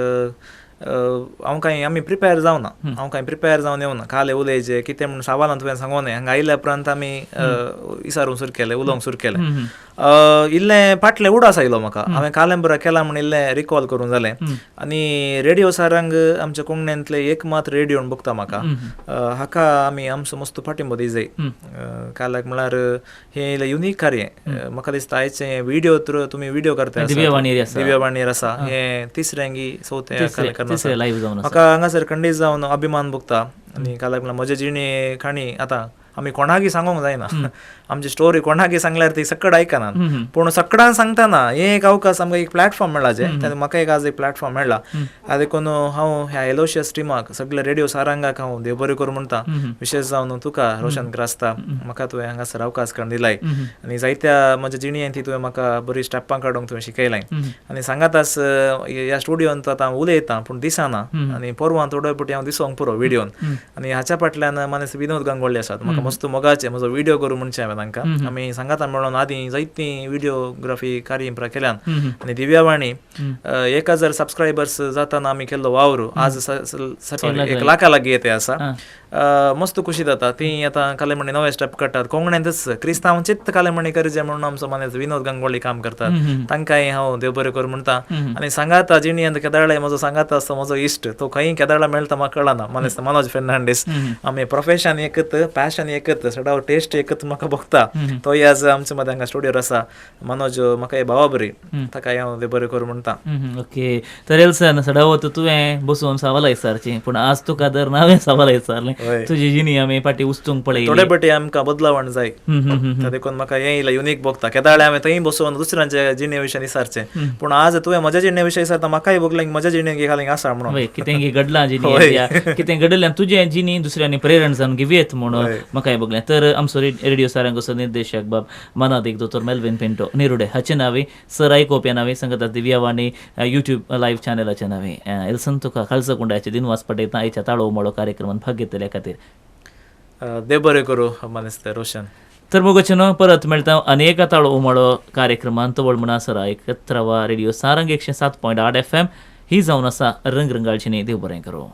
हांव कांय आमी प्रिपेर जावना, हांव कांय प्रिपेर जावन येवना. खाले उलयचे कितें म्हणून सवालां तुवें सांगूं न्हय. हांगा आयल्या उपरांत आमी विचारूंक सुरू केलें, उलोवंक सुरू केलें. इल्लें फाटलें उडास आयलो म्हाका. हांवें कालेंबरा केला म्हण इल्लें रिकॉल करूंक जालें. आनी रेडिओ सारंग आमच्या कोंकणींतले एक मात रेडिओ बघता म्हाका. हाका आमी आमचो मस्त फाटींबो दी जाय. काल्याक म्हळ्यार हें इल्लें युनीक कार्य. म्हाका दिसता आयचे व्हिडिओ थ्रू तुमी व्हिडिओ करता, दिव्यवाणीर आसा, हें तिसऱ्यांगी चवथ्या म्हाका हांगासर खंडीत जावन अभिमान भोगता. आनी काल्याक म्हळ्यार म्हजे जिणे खाणी आतां आमी कोणाकय सांगूंक जायना. आमची स्टोरी कोणाकय सांगल्यार ती सकड आयकनात, पूण सगळ्यांक सांगतना हें एक अवकाश आमकां एक प्लॅटफॉर्म मेळ्ळा. जें म्हाका एक आज एक प्लॅटफॉर्म मेळ्ळा. हांव देखून हांव ह्या एलोशियस टिमाक सगळे रेडिओ सारंगाक हांव देव बरें करूं म्हणटा. विशेष जावन तुका रोशन क्रास्ता, म्हाका तुवें हांगासर अवकाश करून दिलाय. आनी जायत्या म्हज्या जिणयेंत तुवें म्हाका बरी स्टेपां काडूंक तुवें शिकयलाय. आनी सांगातास ह्या स्टुडियोंत आतां हांव उलयतां पूण दिसना. आनी परवां थोड्यो पटी हांव दिसोंक पुरो व्हिडिओन. आनी हाच्या फाटल्यान मनीस विनोद गांगोळी आसात. म्हाका मस्त मोगाचें म्हजो व्हिडिओ करूं म्हणचें हांवें तांकां. आमी सांगाता मेळोन आदीं जायतीं व्हिडिओग्राफी कार्य केल्यान. आनी दिव्यावाणी 1000 सबस्क्रायबर्स जाताना आमी केल्लो वावर आज 1 लाखा लागीं येते आसा. मस्त खुशी जाता. ती आतां कालेमणी नवे स्टेप काडटात कोंकणींतच. क्रिस्तांव चित्त कालेमणी करचें म्हणून आमचो मनीस विनोद गांगोळी काम करतात. तांकांय हांव देव बरें करूं म्हणटा. आनी सांगाता जिणयेंत केदारळे म्हजो सांगाता आसता म्हजो इश्ट. तो खंय केदारळा मेळटा म्हाका कळना. मनीस मनोज फेर्नांडीस. आमी प्रोफेशन एकत, पॅशन एकत, सडाव टेस्ट एकत म्हाका भोगता. तोय आज आमच्या मदें हांगा स्टुडियोर आसा. मनोज म्हाका भावा बरी, ताकाय हांव देव बरें करूं म्हणटा. ओके, तर एल्सन सडावत तुवें बसून सवालां विचारचीं, पूण आज तुका दर हांवें सवालां विचारलें. तुझी जिनी आमी पाटी उस्तूंक थोडे पळयली. बटी आमकां बदलावण जाय. त्या देखून म्हाका हें इला युनीक भोगता. केदाळे हांवें थंय बसून दुसऱ्यांच्या जिणे विशयी विचारचें, पूण आज तुवें म्हज्या जिणे विशयी विचारता म्हाकाय भोगलें म्हज्या जिणेक घालींक आसा म्हणून. हय, कितें घडलां जिनी, कितें घडल्यान तुजे जिनी दुसऱ्यांनी प्रेरण जावन घेवयेत म्हणून म्हाकाय भोगलें. तर आमचो रेडिओ सारंगचो निर्देशक बाब मनादीक दोतोर मेल्विन पिंटो निरुडे हाचे नावे, सर आयकोप्या नावे, संगता दिव्यावाणी युट्यूब लायव्ह चॅनलाच्या नावे एल्सन तुका खालसकुंडाचे दिनवास पटयता आयच्या ताळो उमाळो कार्यक्रमांत भाग घेतल्या खातीर. देव बरें करूं मानेस्ते रोशन. तर मुगोचनो परत मेळटा आनी ताळो उमाळो कार्यक्रमांत तवळ म्हणा सर आयकत रावा रेडिओ सारंग 107.8 FM. ही जावन आसा रंगरंगाळची देव बरें करूं.